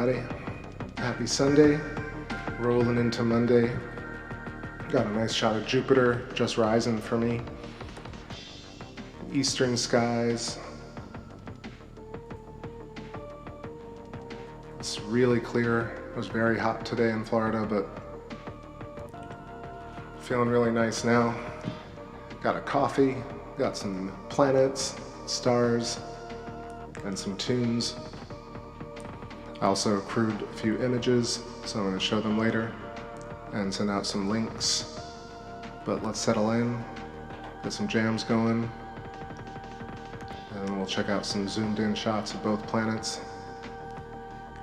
everybody. Happy Sunday, rolling into Monday. Got a nice shot of Jupiter just rising for me. Eastern skies. It's really clear. It was very hot today in Florida, but feeling really nice now. Got a coffee, got some planets, stars, and some tunes. I also accrued a few images, so I'm going to show them later and send out some links. But let's settle in, get some jams going, and we'll check out some zoomed in shots of both planets.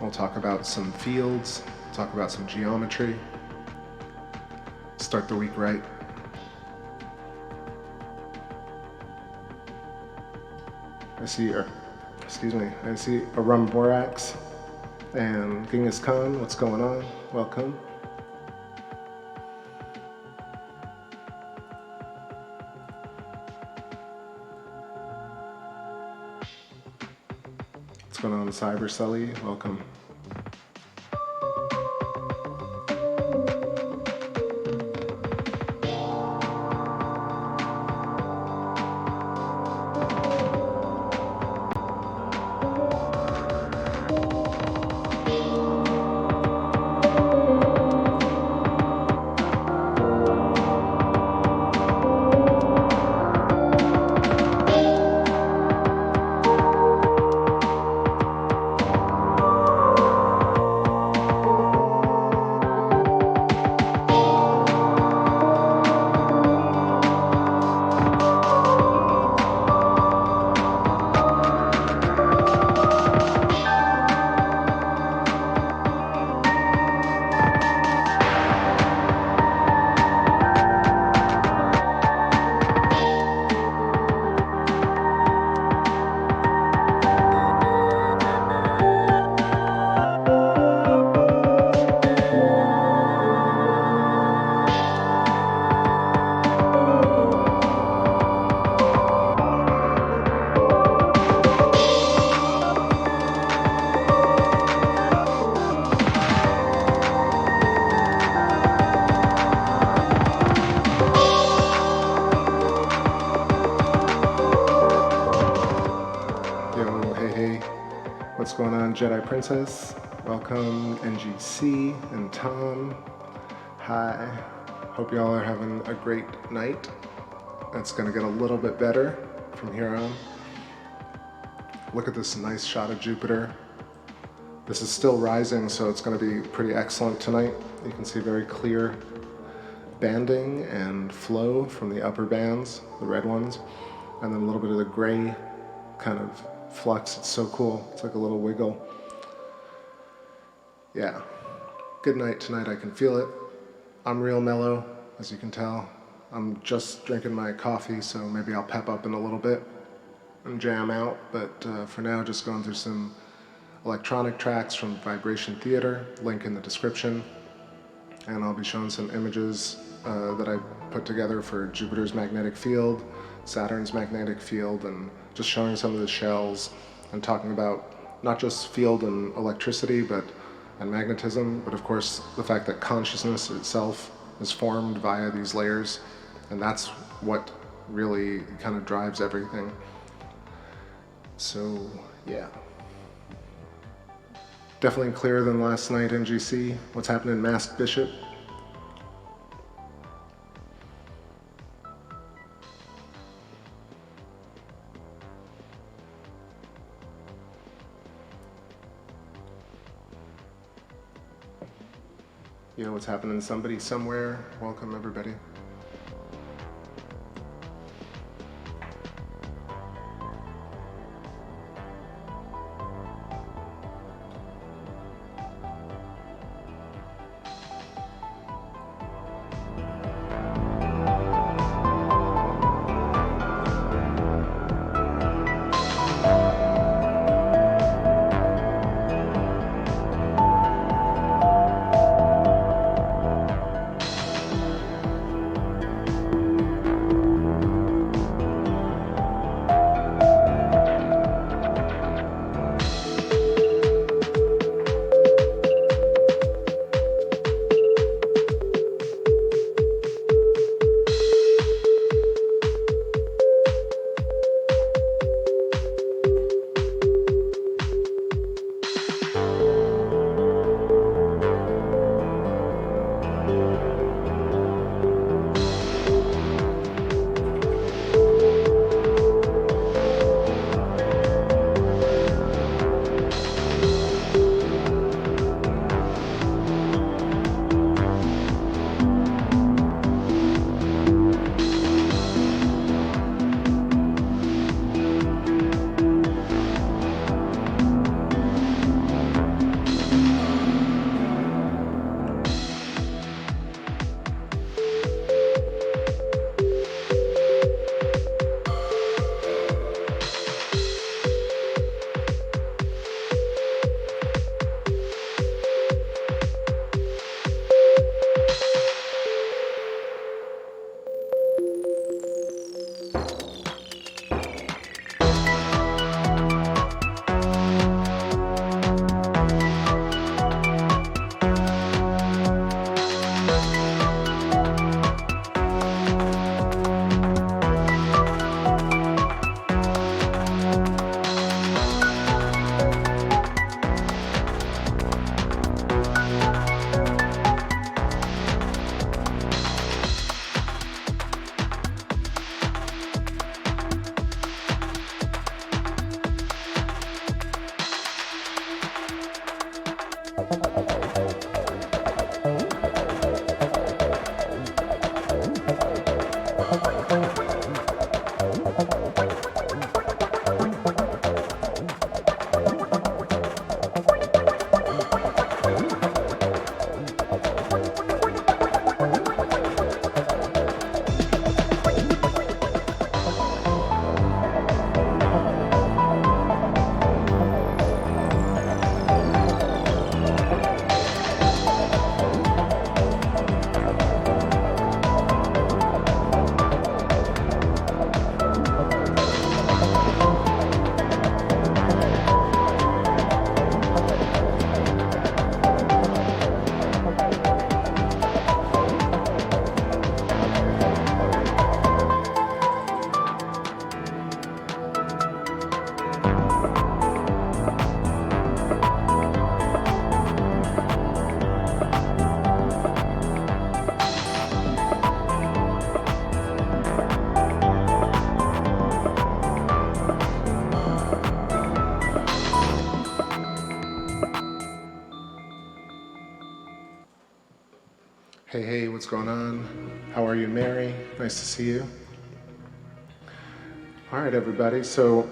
We'll talk about some fields, talk about some geometry, start the week right. I see Arum Borax and Genghis Khan. What's going on? Welcome. What's going on, Cyber Sully? Welcome. Jedi Princess, welcome. NGC and Tom, hi. Hope y'all are having a great night. It's gonna get a little bit better from here on. Look at this nice shot of Jupiter. This is still rising, so it's gonna be pretty excellent tonight. You can see very clear banding and flow from the upper bands, the red ones, and then a little bit of the gray kind of flux. It's so cool. It's like a little wiggle. Yeah. Good night tonight. I can feel it. I'm real mellow, as you can tell. I'm just drinking my coffee, so maybe I'll pep up in a little bit and jam out. But for now, just going through some electronic tracks from Vibration Theater, link in the description. And I'll be showing some images that I put together for Jupiter's magnetic field, Saturn's magnetic field, and just showing some of the shells and talking about not just field and electricity and magnetism, but of course the fact that consciousness itself is formed via these layers, and that's what really kind of drives everything. So yeah, definitely clearer than last night. NGC, what's happening, Masked Bishop? Yo, what's happening? Somebody somewhere. Welcome, everybody. Hey, hey, what's going on? How are you, Mary? Nice to see you. All right, everybody, so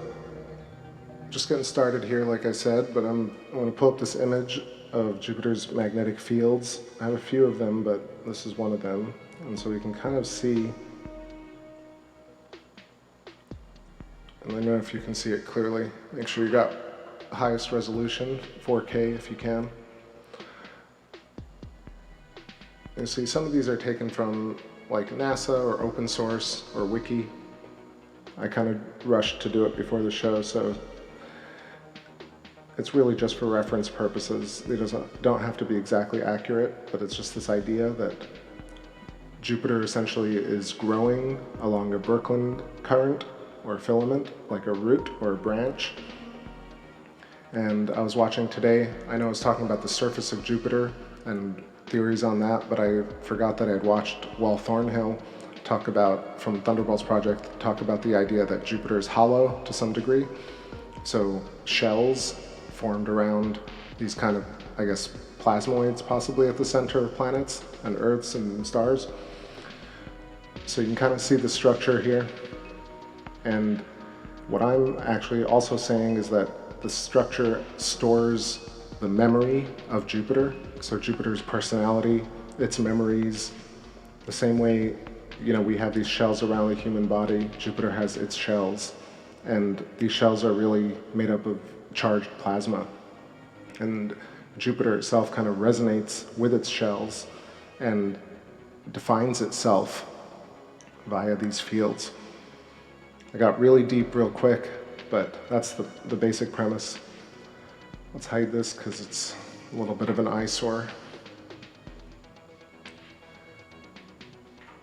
just getting started here, like I said, but I'm going to pull up this image of Jupiter's magnetic fields. I have a few of them, but this is one of them. And so we can kind of see, and let me know if you can see it clearly. Make sure you got highest resolution, 4K if you can. And see, some of these are taken from like NASA or open source or wiki. I kind of rushed to do it before the show, so it's really just for reference purposes. They don't have to be exactly accurate, but it's just this idea that Jupiter essentially is growing along a Birkeland current or filament, like a root or a branch. And I was watching today, I know I was talking about the surface of Jupiter and theories on that, but I forgot that I had watched Wal Thornhill talk about, from Thunderbolts Project, talk about the idea that Jupiter is hollow to some degree. So shells formed around these kind of, I guess, plasmoids possibly at the center of planets and Earths and stars. So you can kind of see the structure here. And what I'm actually also saying is that the structure stores the memory of Jupiter. So Jupiter's personality, its memories, the same way, you know, we have these shells around the human body, Jupiter has its shells, and these shells are really made up of charged plasma. And Jupiter itself kind of resonates with its shells and defines itself via these fields. I got really deep real quick, but that's the basic premise. Let's hide this because it's a little bit of an eyesore.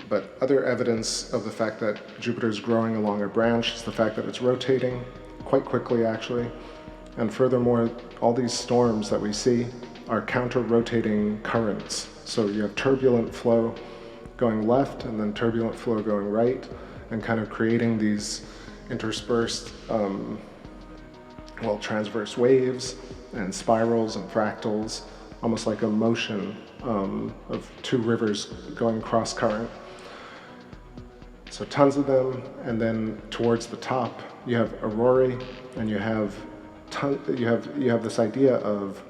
But other evidence of the fact that Jupiter is growing along a branch is the fact that it's rotating quite quickly, actually. And furthermore, all these storms that we see are counter-rotating currents. So you have turbulent flow going left and then turbulent flow going right, and kind of creating these interspersed, transverse waves and spirals and fractals, almost like a motion of two rivers going cross current. So tons of them, and then towards the top you have aurorae, and you have this idea of,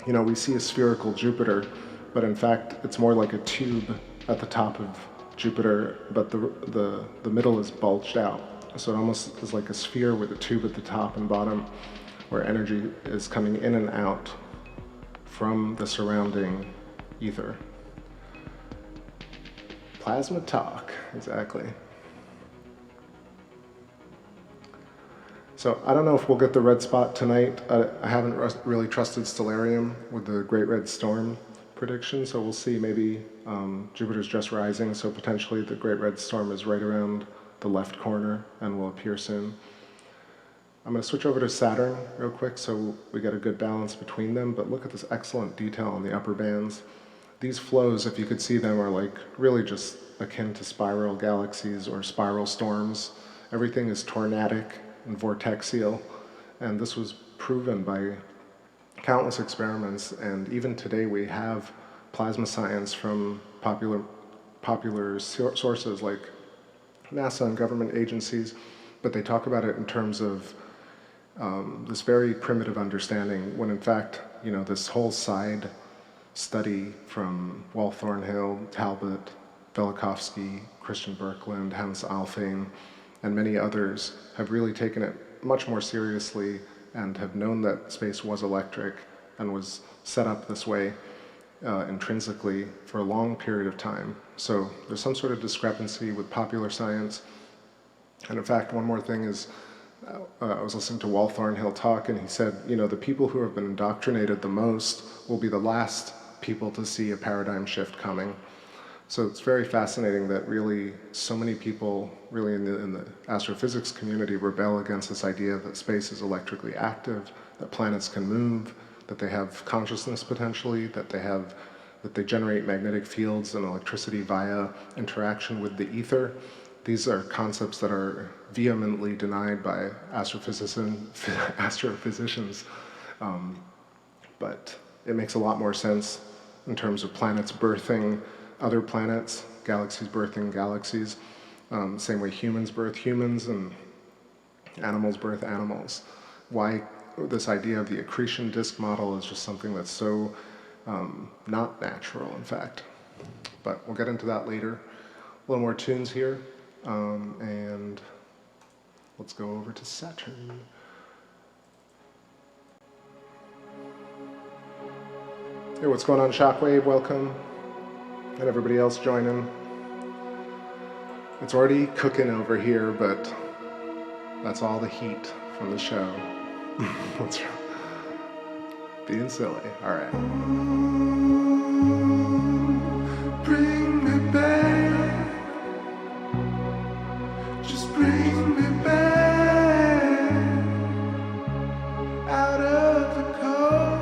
you know, we see a spherical Jupiter, but in fact it's more like a tube at the top of Jupiter, but the middle is bulged out. So it almost is like a sphere with a tube at the top and bottom, where energy is coming in and out from the surrounding ether. Plasma talk, exactly. So I don't know if we'll get the red spot tonight. I haven't really trusted Stellarium with the Great Red Storm prediction, so we'll see. Maybe Jupiter's just rising, so potentially the Great Red Storm is right around the left corner and will appear soon. I'm going to switch over to Saturn real quick so we get a good balance between them, but look at this excellent detail on the upper bands. These flows, if you could see them, are like really just akin to spiral galaxies or spiral storms. Everything is tornadic and vortexial, and this was proven by countless experiments, and even today we have plasma science from popular sources like NASA and government agencies, but they talk about it in terms of this very primitive understanding, when in fact, this whole side study from Wal Thornhill, Talbot, Velikovsky, Christian Birkeland, Hans Alfvén, and many others have really taken it much more seriously and have known that space was electric and was set up this way intrinsically for a long period of time. So there's some sort of discrepancy with popular science. And in fact, one more thing is, I was listening to Wal Thornhill talk, and he said, the people who have been indoctrinated the most will be the last people to see a paradigm shift coming. So it's very fascinating that really so many people really in the astrophysics community rebel against this idea that space is electrically active, that planets can move, that they have consciousness potentially, that they generate magnetic fields and electricity via interaction with the ether. These are concepts that are vehemently denied by astrophysicians. But it makes a lot more sense in terms of planets birthing other planets, galaxies birthing galaxies, same way humans birth humans and animals birth animals. Why this idea of the accretion disk model is just something that's so not natural, in fact. But we'll get into that later. A little more tunes here, and let's go over to Saturn. Hey, what's going on, Shockwave? Welcome. And everybody else joining. It's already cooking over here, but that's all the heat from the show. What's wrong? Being silly. All right. Bring me back. Just bring me back out of the cold.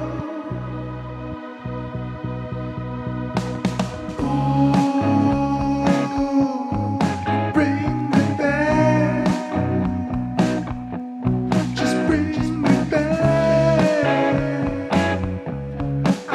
I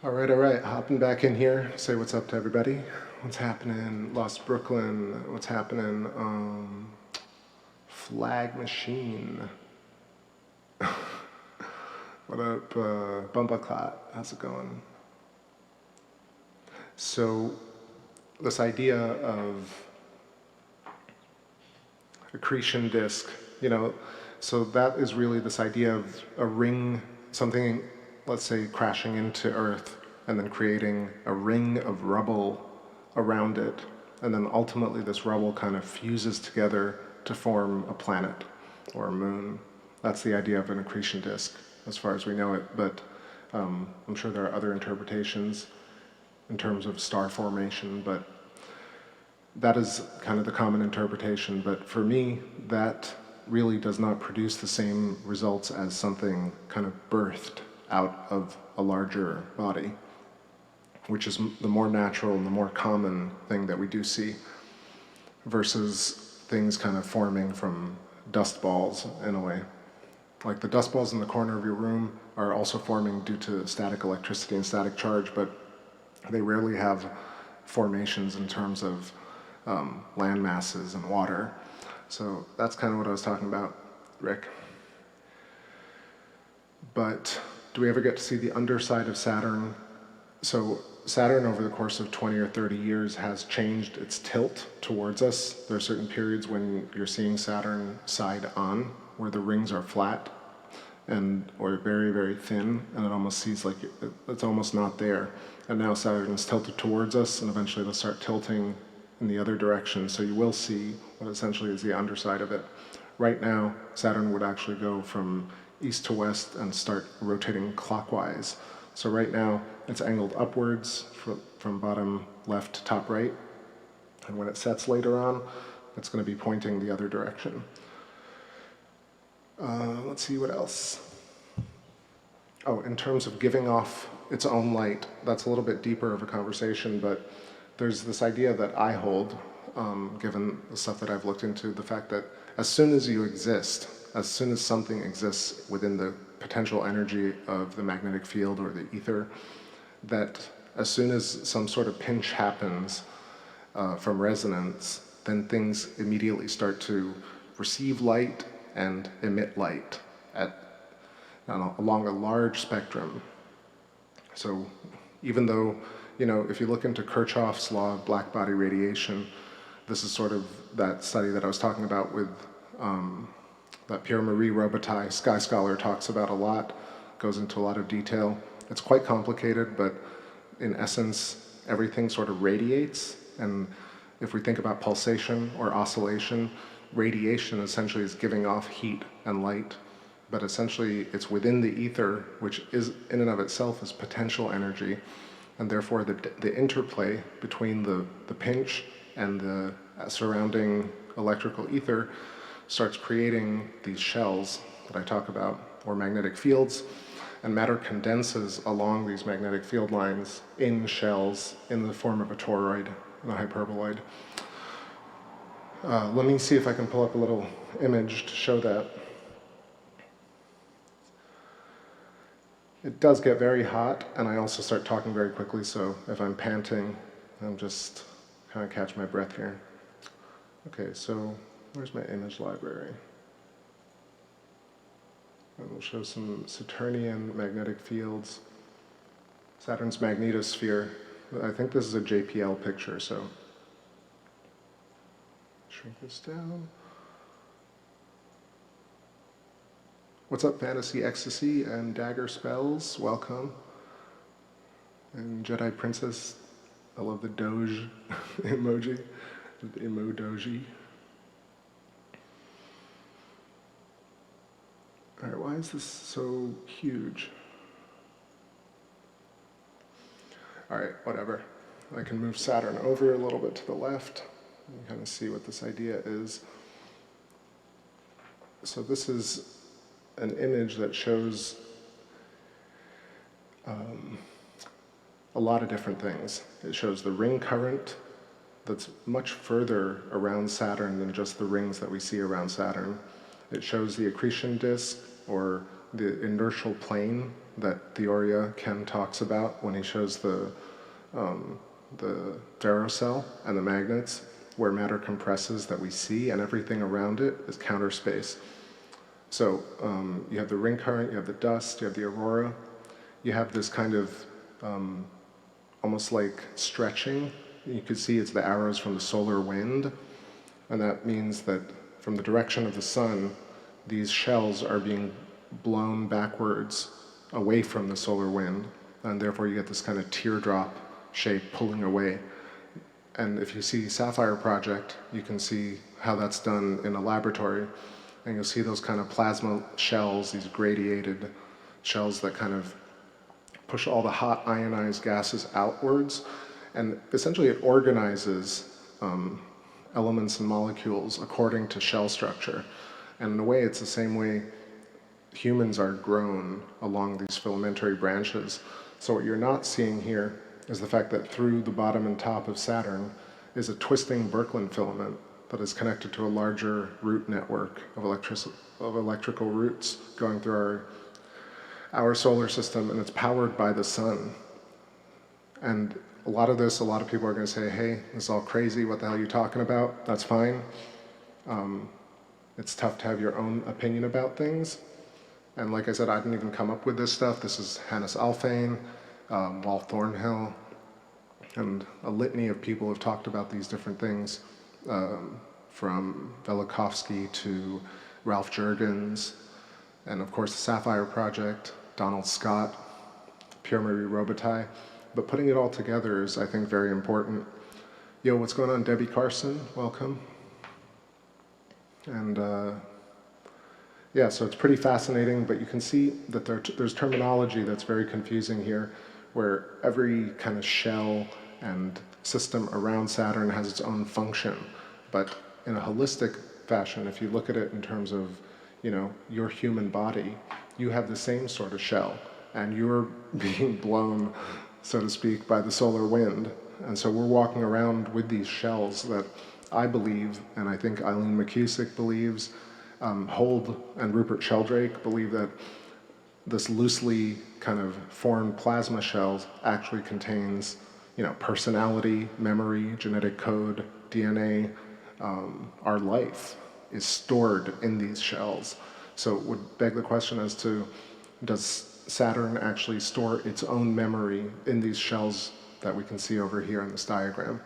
All right, hopping back in here, say what's up to everybody. What's happening, Lost Brooklyn? What's happening, Flag Machine? What up, Bumbaclot? How's it going? So, this idea of accretion disk, you know, so that is really this idea of a ring, something, let's say, crashing into Earth and then creating a ring of rubble around it. And then ultimately this rubble kind of fuses together to form a planet or a moon. That's the idea of an accretion disk, as far as we know it. But I'm sure there are other interpretations in terms of star formation, but that is kind of the common interpretation. But for me, that really does not produce the same results as something kind of birthed out of a larger body, which is the more natural and the more common thing that we do see, versus things kind of forming from dust balls in a way. Like the dust balls in the corner of your room are also forming due to static electricity and static charge, but they rarely have formations in terms of land masses and water. So that's kind of what I was talking about, Rick. But do we ever get to see the underside of Saturn? So Saturn, over the course of 20 or 30 years, has changed its tilt towards us. There are certain periods when you're seeing Saturn side on, where the rings are flat and or very, very thin, and it almost seems like it's almost not there. And now Saturn's tilted towards us, and eventually it'll start tilting in the other direction. So you will see what essentially is the underside of it. Right now, Saturn would actually go from east to west and start rotating clockwise. So right now, it's angled upwards from bottom left to top right. And when it sets later on, it's going to be pointing the other direction. Let's see what else. Oh, in terms of giving off its own light, that's a little bit deeper of a conversation, but there's this idea that I hold, given the stuff that I've looked into, the fact that as soon as you exist, as soon as something exists within the potential energy of the magnetic field or the ether, that as soon as some sort of pinch happens from resonance, then things immediately start to receive light and emit light along a large spectrum. So even though, you know, if you look into Kirchhoff's law of black body radiation, this is sort of that study that I was talking about with that Pierre-Marie Robitaille, Sky Scholar, talks about a lot, goes into a lot of detail. It's quite complicated, but in essence, everything sort of radiates. And if we think about pulsation or oscillation, radiation essentially is giving off heat and light, but essentially it's within the ether, which is in and of itself is potential energy, and therefore the interplay between the pinch and the surrounding electrical ether starts creating these shells that I talk about, or magnetic fields, and matter condenses along these magnetic field lines in shells in the form of a toroid and a hyperboloid. Let me see if I can pull up a little image to show that. It does get very hot, and I also start talking very quickly, so if I'm panting, I'm just kind of catch my breath here. Okay, so where's my image library? And we'll show some Saturnian magnetic fields. Saturn's magnetosphere. I think this is a JPL picture, so shrink this down. What's up, Fantasy Ecstasy and Dagger Spells? Welcome. And Jedi Princess, I love the Doge emoji, the Emo-Doji. All right, why is this so huge? All right, whatever. I can move Saturn over a little bit to the left and kind of see what this idea is. So this is an image that shows a lot of different things. It shows the ring current that's much further around Saturn than just the rings that we see around Saturn. It shows the accretion disk, or the inertial plane that Theoria Ken talks about when he shows the ferrocell and the magnets, where matter compresses that we see, and everything around it is counter space. So you have the ring current, you have the dust, you have the aurora, you have this kind of almost like stretching. You can see it's the arrows from the solar wind, and that means that from the direction of the sun, these shells are being blown backwards away from the solar wind, and therefore you get this kind of teardrop shape pulling away. And if you see Sapphire Project, you can see how that's done in a laboratory, and you'll see those kind of plasma shells, these gradiated shells that kind of push all the hot ionized gases outwards, and essentially it organizes elements and molecules according to shell structure. And in a way, it's the same way humans are grown along these filamentary branches. So what you're not seeing here is the fact that through the bottom and top of Saturn is a twisting Birkeland filament that is connected to a larger root network of electrical roots going through our solar system, and it's powered by the sun. And a lot of people are going to say, hey, this is all crazy, what the hell are you talking about? That's fine. It's tough to have your own opinion about things. And like I said, I didn't even come up with this stuff. This is Hannes Alfvén, Wal Thornhill, and a litany of people have talked about these different things, from Velikovsky to Ralph Jurgens, and of course the Sapphire Project, Donald Scott, Pierre-Marie Robitaille. But putting it all together is, I think, very important. Yo, what's going on, Debbie Carson? Welcome. And yeah, so it's pretty fascinating, but you can see that there's terminology that's very confusing here, where every kind of shell and system around Saturn has its own function. But in a holistic fashion, if you look at it in terms of, you know, your human body, you have the same sort of shell, and you're being blown, so to speak, by the solar wind. And so we're walking around with these shells that I believe, and I think Eileen McCusick believes, Hold and Rupert Sheldrake believe that this loosely kind of formed plasma shells actually contains, you know, personality, memory, genetic code, DNA. Our life is stored in these shells. So it would beg the question as to, does Saturn actually store its own memory in these shells that we can see over here in this diagram?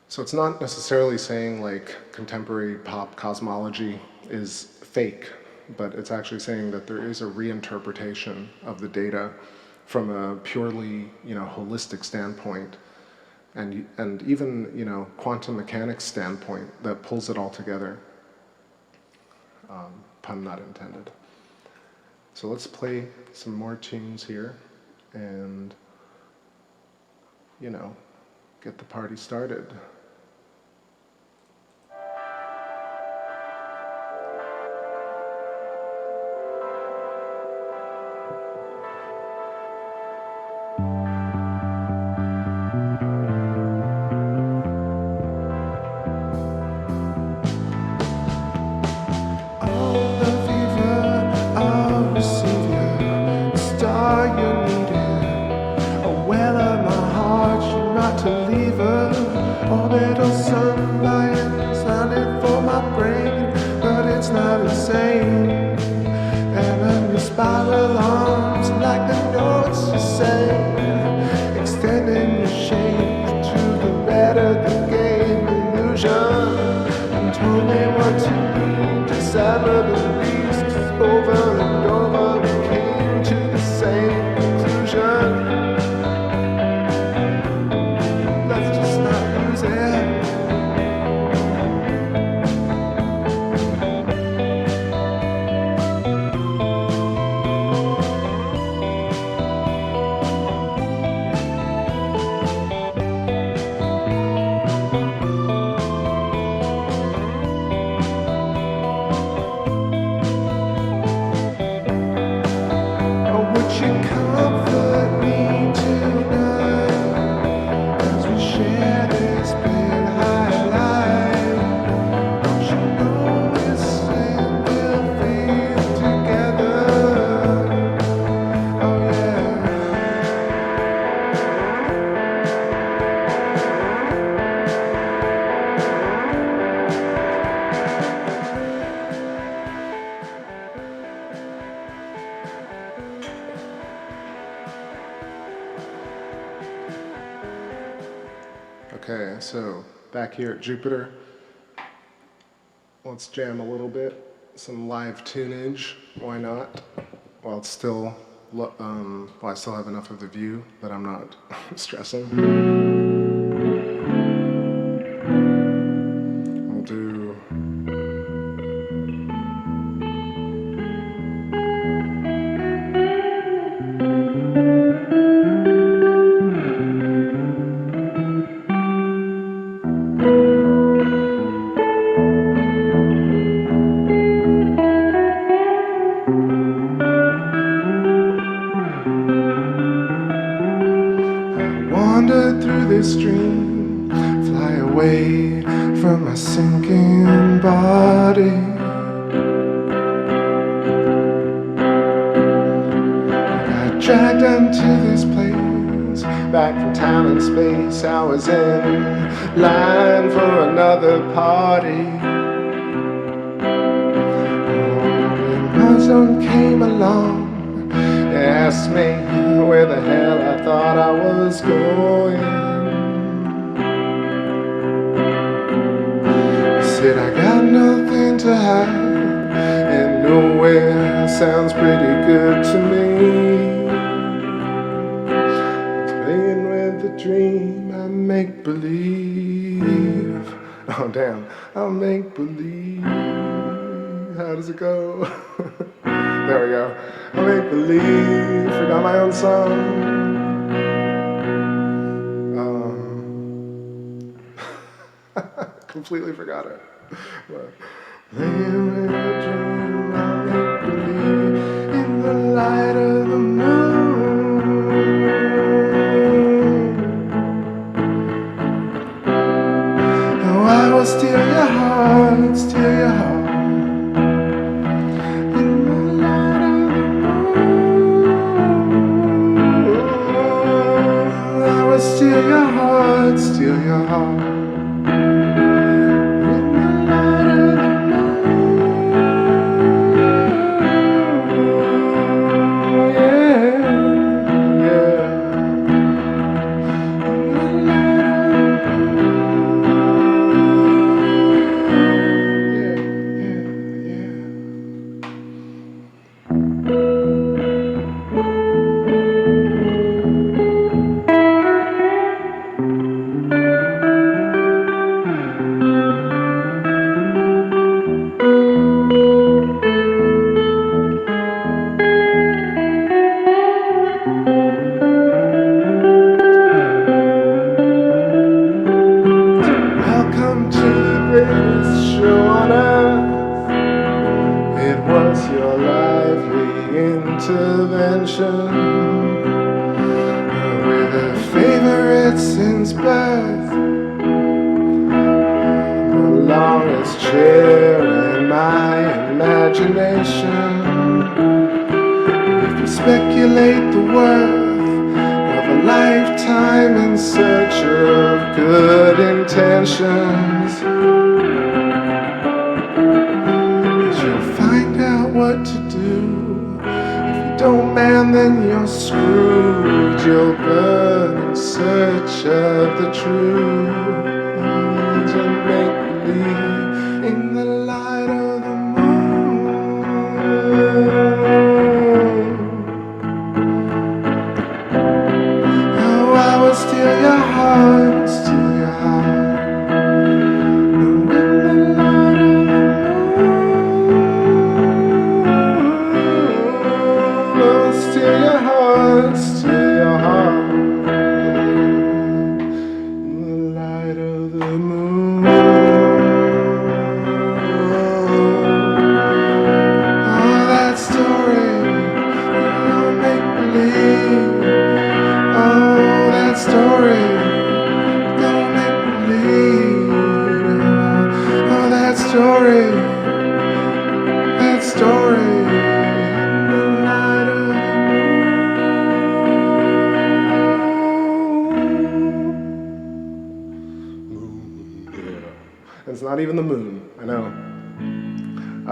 So it's not necessarily saying like contemporary pop cosmology is fake, but it's actually saying that there is a reinterpretation of the data from a purely, you know, holistic standpoint, and even, you know, quantum mechanics standpoint that pulls it all together. Pun not intended. So let's play some more tunes here and, you know, get the party started. Okay, so back here at Jupiter, let's jam a little bit, some live tunage, why not? While it's still, while I still have enough of the view that I'm not stressing. We'll do this dream, fly away from my sinking body. I got dragged into this place, back from time and space. I was in line for another party. My son came along, asked me where the hell I thought I was going. Said I got nothing to hide, and nowhere sounds pretty good to me. Playing with the dream, I make believe. Oh damn, I'll make believe. How does it go? There we go. I make believe. Forgot my own song. Completely forgot it. But, playing with a dream, I make believe in the light of the moon. Oh, I will steal your heart, steal your heart. In the light of the moon. I will steal your heart, steal your heart. We're the favorites since birth, the longest chair in my imagination. If you speculate the worth of a lifetime in search of good intentions, you'll find out what to do. Don't man, then you're screwed. You'll burn in search of the truth and make believe in the light of the moon. Oh, I will steal your heart, steal your heart. Steal your heart, steal your heart. In the light of the moon. Oh, that story, you'll make believe. Oh, that story, gonna make believe. Oh, that story, that story. It's not even the moon, I know.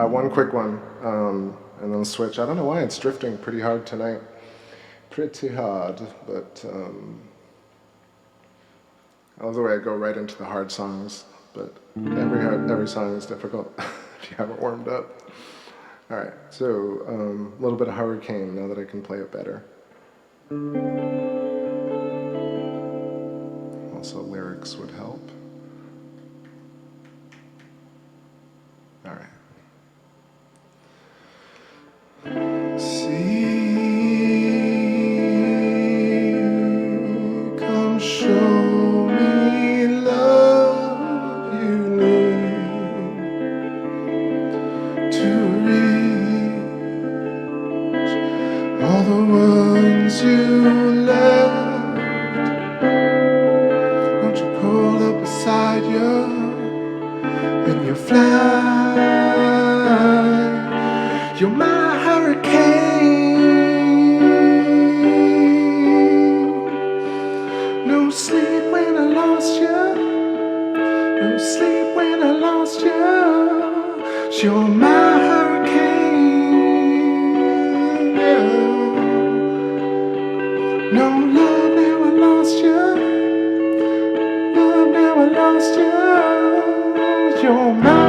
One quick one, and then switch. I don't know why it's drifting pretty hard tonight. Pretty hard, but I love the way I go right into the hard songs, but every song is difficult if you haven't warmed up. All right, so a little bit of Hurricane now that I can play it better. Also, lyrics would help. All right. See, come show me love you need to reach all the ones you left. Don't you pull up beside you and you fly. You're my hurricane. No sleep when I lost you. No sleep when I lost you. You're my hurricane. Yeah. No love, now I lost you. Love, now I lost you. You're my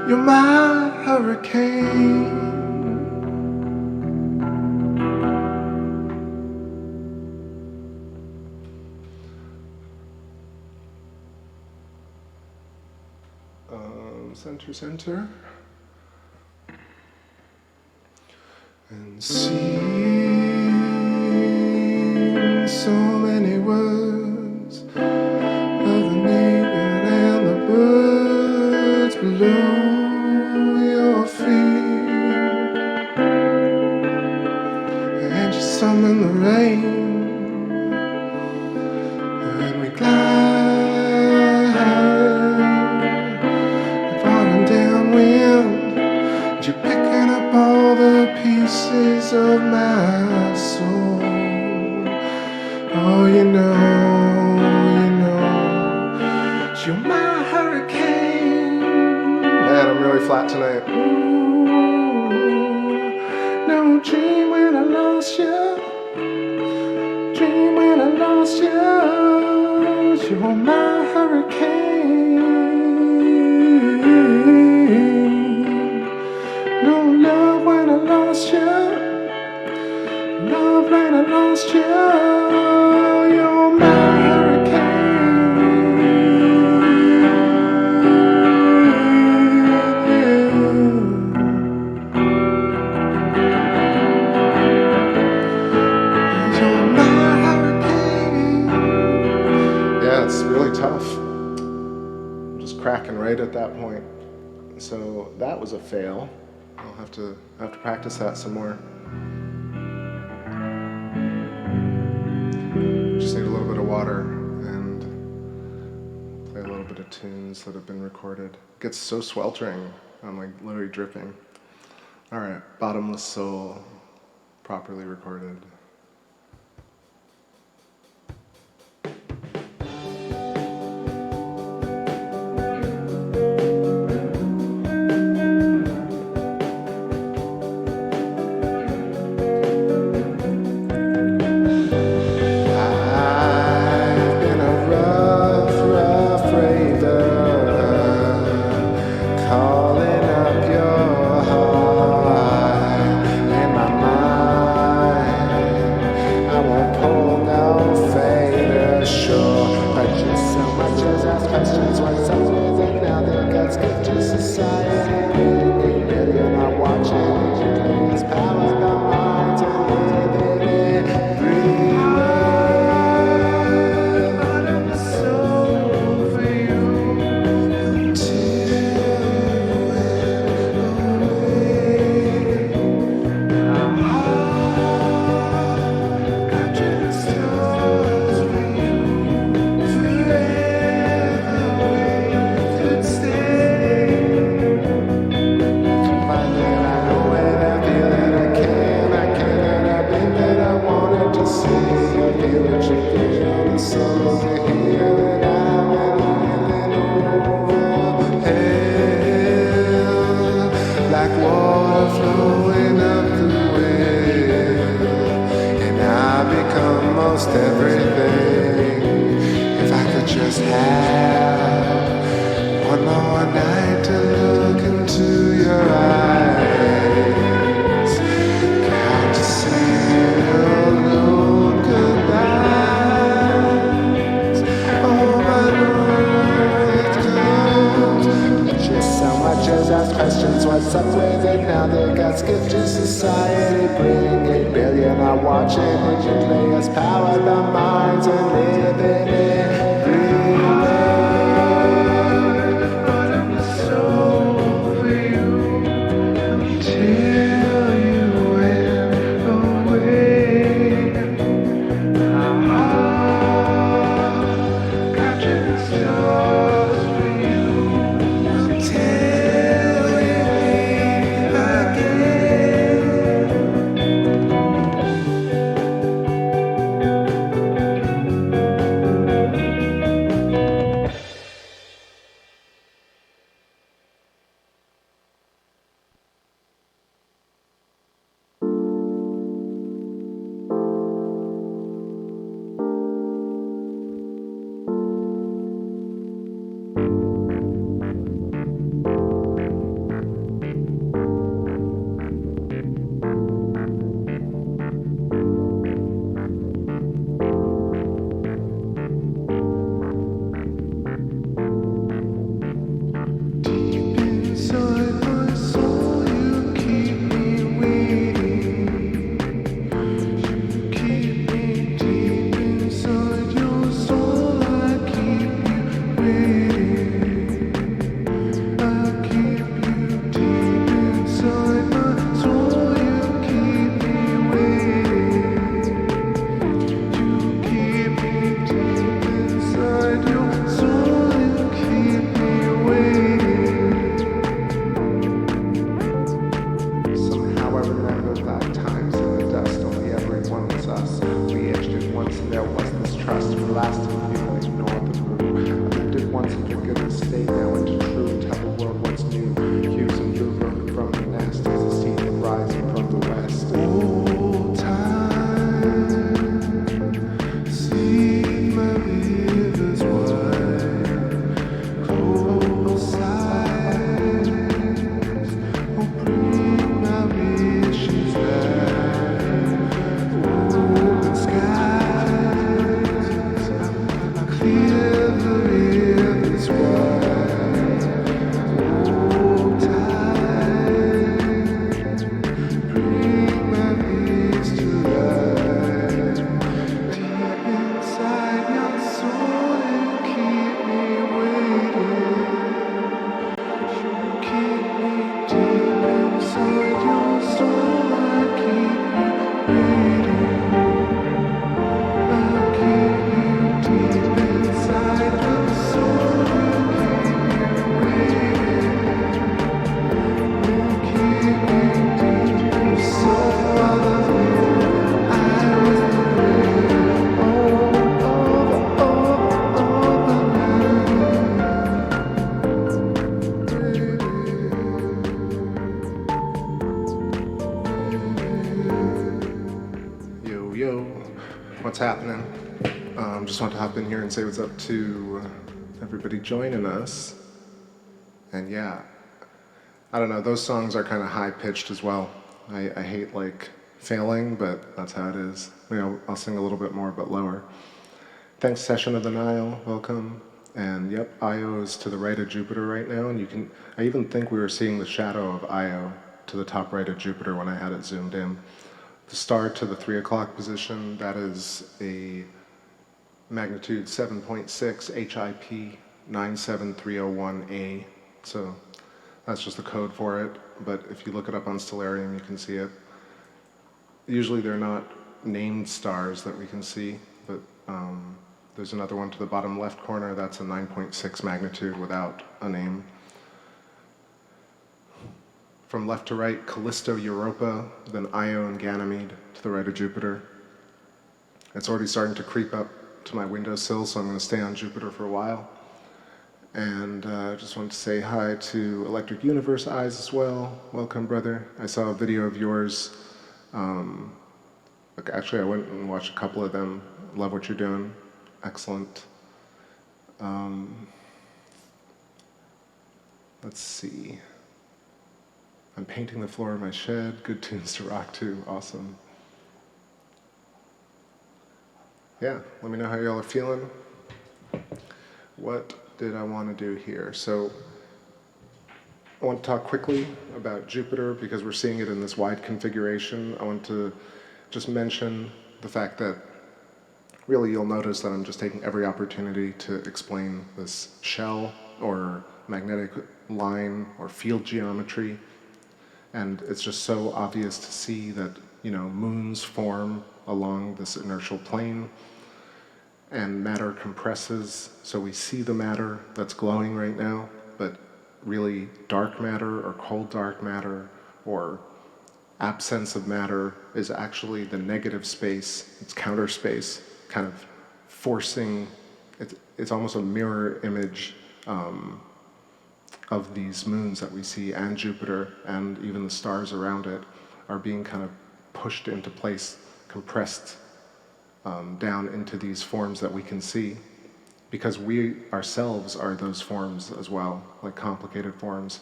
You're my hurricane. Center, center. And sing so many words of the naked and the birds below your feet, and you summon the rain, and we glide far and downwind, and you're picking up all the pieces of my soul. Oh, you know, you're my hurricane. Man, I'm really flat tonight. No dream when I lost you. Dream when I lost you. You're my hurricane. No love when I lost you. Love when I lost you. You're my tough. I'm just cracking right at that point. So that was a fail. I'll have to practice that some more. Just need a little bit of water and play a little bit of tunes that have been recorded. It gets so sweltering. I'm like literally dripping. All right, Bottomless Soul, properly recorded. Calling up your heart in my mind. questions what's up with it. Now they got skipped to society. Bring 8 billion, I watch it. Engine players power the minds and living in freeway. But I'm so for you until you went away. Catching the stars for you until we meet again. Inside my soul, you keep me waiting. You keep me deep inside your soul. I keep you waiting. I keep you deep inside my soul. You keep me waiting. You keep me deep inside your soul. You keep me waiting. Somehow I remember that times in the dust, only everyone was us. We aged it once and there was this trust. We lasted, people ignored the brew. I lived it once and forget the state now into true. Tell the world what's new. Hues and blue broken from the nest as the steam rising from the west. Old time, see my rivers wide. Close eyes, oh bring my wishes back. Open skies, clear the rivers wide. Old tide, bring my peace to life. Deep inside your soul, you keep me waiting. You keep me deep inside your soul. I keep you waiting. I keep you deep inside your soul. You keep me waiting. You keep me deep so I love you. I was the rain over Yo, yo, what's happening? Just want to hop in here and say what's up to everybody joining us. And yeah, I don't know, those songs are kind of high pitched as well. I hate like failing, but that's how it is. You know, I'll sing a little bit more, but lower. Thanks, Session of the Nile, welcome. And yep, Io is to the right of Jupiter right now, and you can, I even think we were seeing the shadow of Io to the top right of Jupiter when I had it zoomed in. The star to the 3 o'clock position, that is a magnitude 7.6 HIP 97301A. So that's just the code for it, but if you look it up on Stellarium, you can see it. Usually they're not named stars that we can see, but there's another one to the bottom left corner, that's a 9.6 magnitude without a name. From left to right, Callisto Europa, then Io and Ganymede to the right of Jupiter. It's already starting to creep up to my windowsill, so I'm going to stay on Jupiter for a while. And I just wanted to say hi to Electric Universe Eyes as well. Welcome, brother. I saw a video of yours. Actually, I went and watched a couple of them. Love what you're doing. Excellent. Let's see. I'm painting the floor of my shed. Good tunes to rock to. Awesome. Yeah, let me know how y'all are feeling. What did I want to do here? So I want to talk quickly about Jupiter because we're seeing it in this wide configuration. I want to just mention the fact that really you'll notice that I'm just taking every opportunity to explain this shell or magnetic line or field geometry. And it's just so obvious to see that, you know, moons form along this inertial plane and matter compresses. So we see the matter that's glowing right now, but really dark matter or cold dark matter or absence of matter is actually the negative space, it's counter space, kind of forcing, it's almost a mirror image of these moons that we see, and Jupiter and even the stars around it are being kind of pushed into place, compressed down into these forms that we can see, because we ourselves are those forms as well, like complicated forms.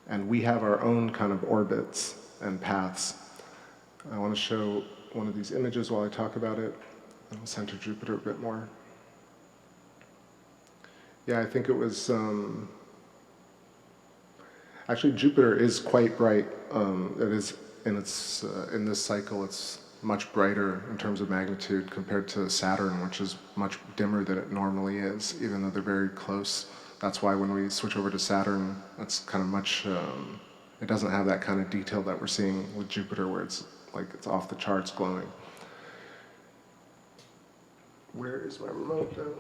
And we have our own kind of orbits and paths. I want to show one of these images while I talk about it, and I'll center Jupiter a bit more. Yeah, I think it was, actually Jupiter is quite bright. It is, in this cycle, it's much brighter in terms of magnitude compared to Saturn, which is much dimmer than it normally is, even though they're very close. That's why when we switch over to Saturn, that's kind of much, it doesn't have that kind of detail that we're seeing with Jupiter, where it's like it's off the charts glowing. Where is my remote then?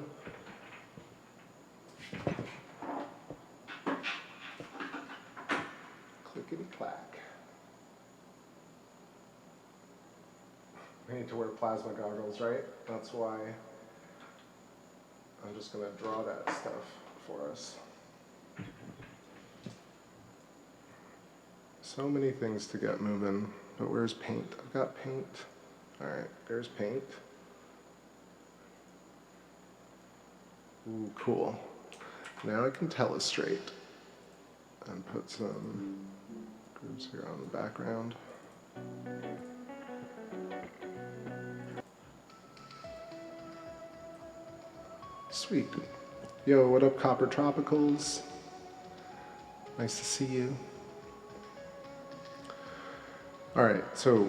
Clickety-clack. We need to wear plasma goggles, right? That's why I'm just going to draw that stuff for us. So many things to get moving, but where's paint? I've got paint. All right, there's paint. Ooh, cool. Now I can telestrate and put some grooves here on the background. Sweet. Yo, what up, Copper Tropicals? Nice to see you. All right, so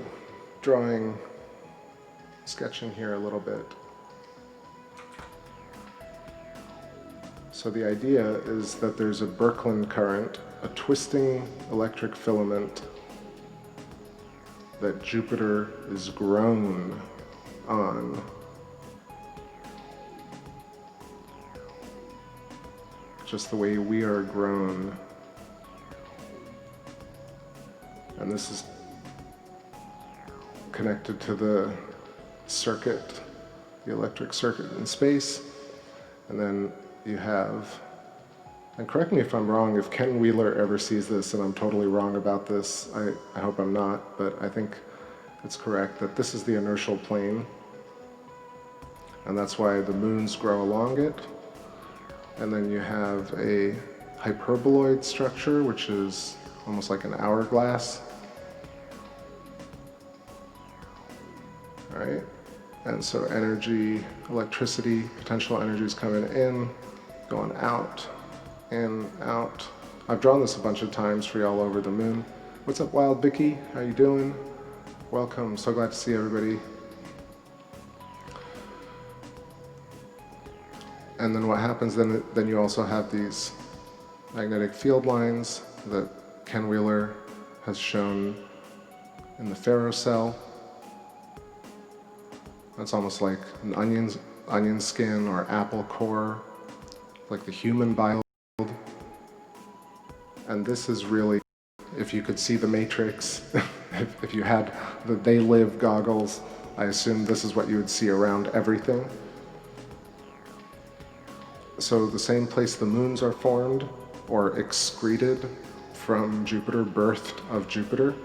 drawing, sketching here a little bit. So the idea is that there's a Birkeland current, a twisting electric filament that Jupiter is grown on. Just the way we are grown. And this is connected to the circuit, the electric circuit in space. And then you have, and correct me if I'm wrong, if Ken Wheeler ever sees this and I'm totally wrong about this, I hope I'm not, but I think it's correct that this is the inertial plane. And that's why the moons grow along it. And then you have a hyperboloid structure, which is almost like an hourglass. All right, and so energy, electricity, potential energy is coming in, going out, in, out. I've drawn this a bunch of times for you all over the moon. What's up, Wild Vicky? How you doing? Welcome, so glad to see everybody. And then what happens then you also have these magnetic field lines that Ken Wheeler has shown in the ferrocell. That's almost like an onion skin or apple core, like the human biology. And this is really, if you could see the Matrix, if you had the They Live goggles, I assume this is what you would see around everything. So the same place the moons are formed or excreted from Jupiter, birthed of Jupiter,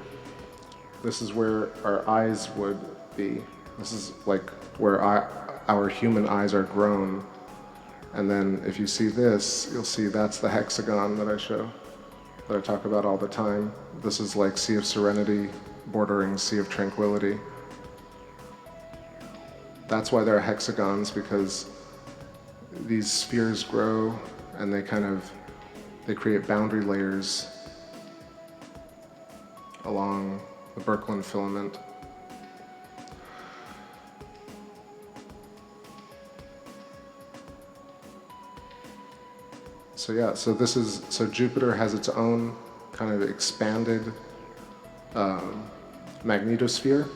this is where our eyes would be. This is like where our human eyes are grown. And then if you see this, you'll see that's the hexagon that I show, that I talk about all the time. This is like Sea of Serenity bordering Sea of Tranquility. That's why there are hexagons, because these spheres grow and they kind of they create boundary layers along the Birkeland filament. So yeah, so Jupiter has its own kind of expanded magnetosphere,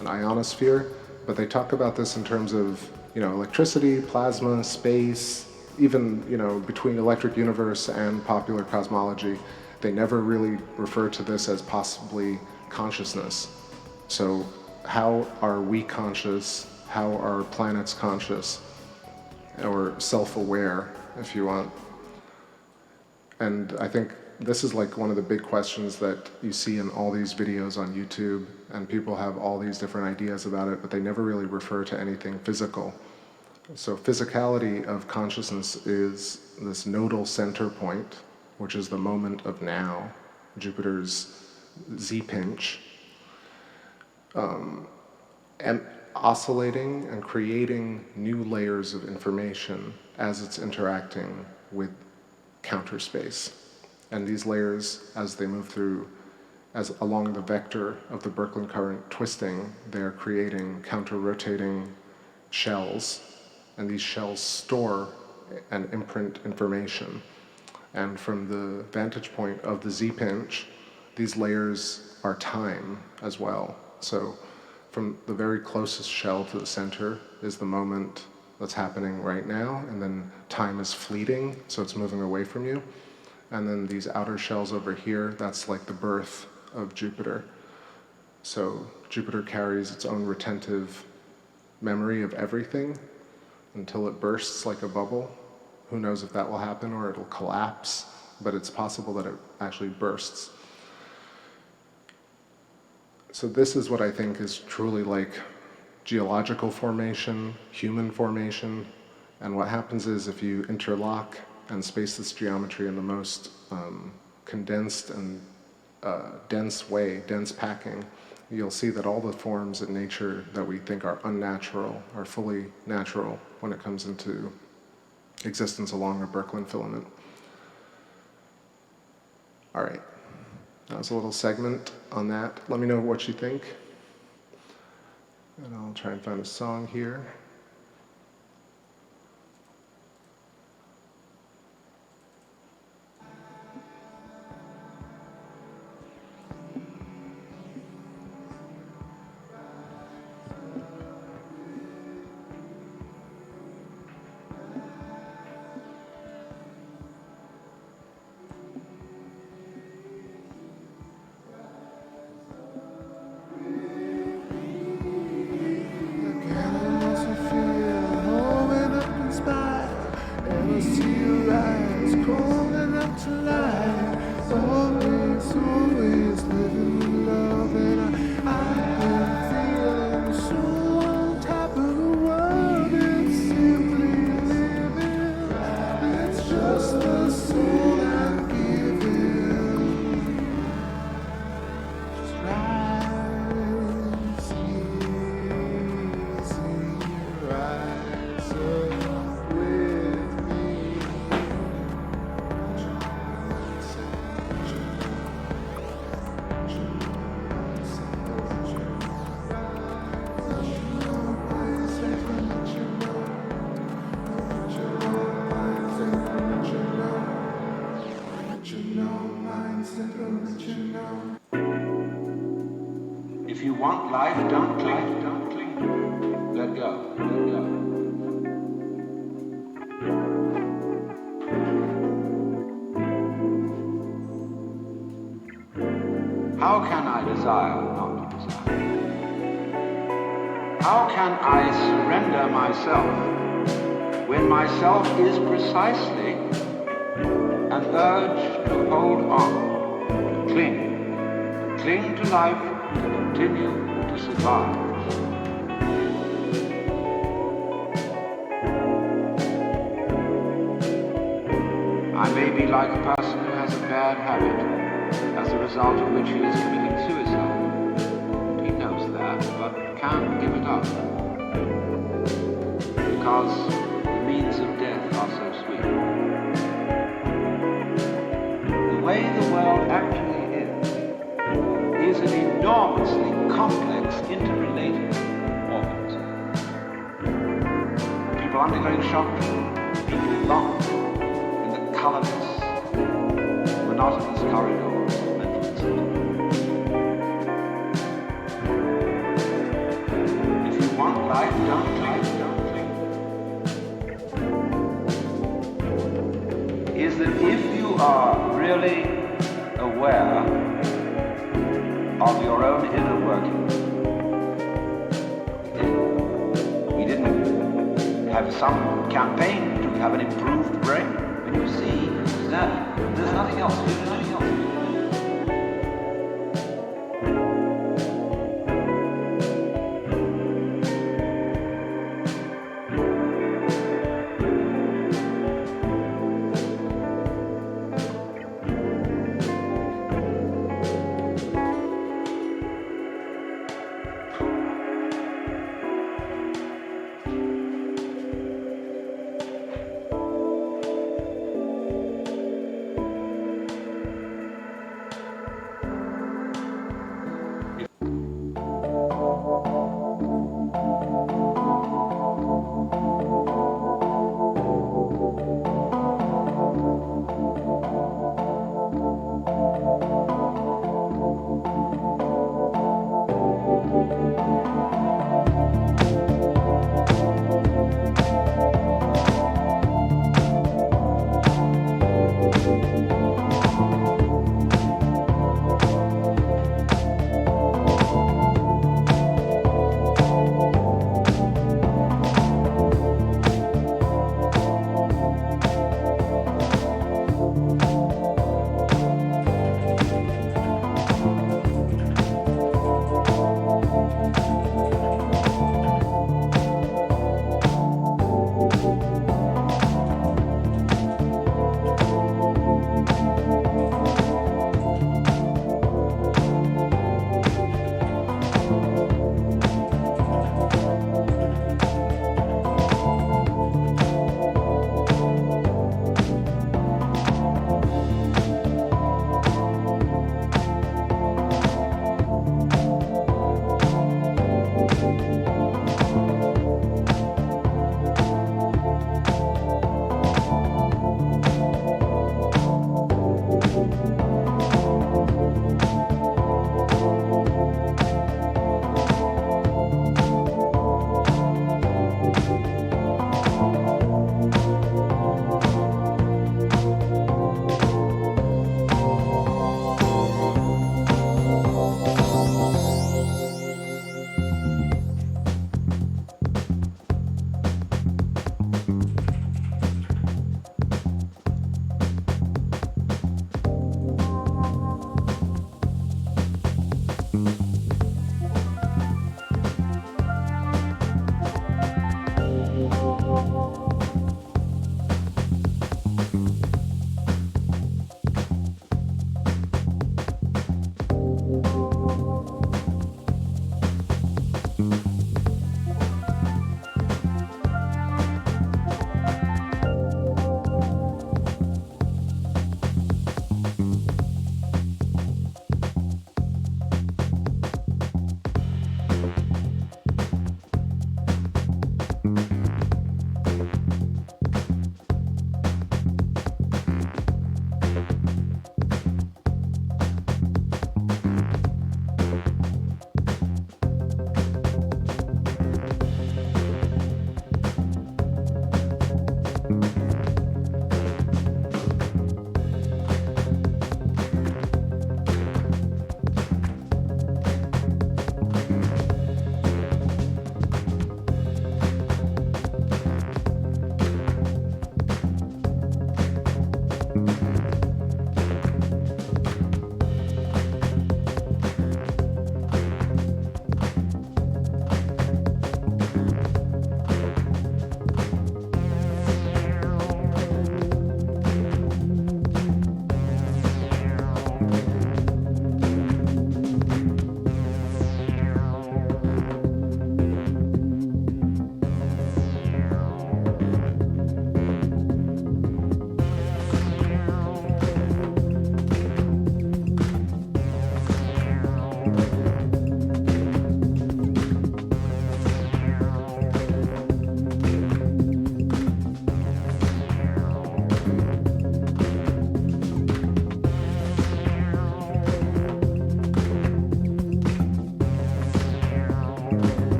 an ionosphere, but they talk about this in terms of, electricity, plasma, space, even, between electric universe and popular cosmology. They never really refer to this as possibly consciousness. So how are we conscious? How are planets conscious? Or self-aware, if you want. And I think this is like one of the big questions that you see in all these videos on YouTube, and people have all these different ideas about it, but they never really refer to anything physical. So physicality of consciousness is this nodal center point, which is the moment of now, Jupiter's Z-pinch, and oscillating and creating new layers of information as it's interacting with counter space. And these layers, as they move through, as along the vector of the Birkeland current twisting, they're creating counter-rotating shells, and these shells store and imprint information. And from the vantage point of the Z-pinch, these layers are time as well. So from the very closest shell to the center is the moment that's happening right now, and then time is fleeting, so it's moving away from you. And then these outer shells over here, that's like the birth of Jupiter. So Jupiter carries its own retentive memory of everything until it bursts like a bubble. Who knows if that will happen or it'll collapse, but it's possible that it actually bursts. So this is what I think is truly like geological formation, human formation, and what happens is if you interlock and space this geometry in the most condensed and dense way, dense packing, you'll see that all the forms in nature that we think are unnatural are fully natural when it comes into existence along a Birkeland filament. All right, that was a little segment on that. Let me know what you think. And I'll try and find a song here. If you want life, don't cling. Let go, let go. How can I desire not to desire? How can I surrender myself when myself is precisely an urge to hold on, to cling to life, to continue to survive? I may be like a person who has a bad habit, as a result of which he is committing suicide. He knows that, but can't give it up, because the means of death are so sweet. way the world actually is an enormously complex, interrelated organism. People undergoing shock, people locked in the colorless, monotonous corridors of mental institution. If you want life, don't think. Is that if you are really aware of your own inner workings, we didn't have some campaign to have an improved brain. When you see that there's nothing else, there's nothing else.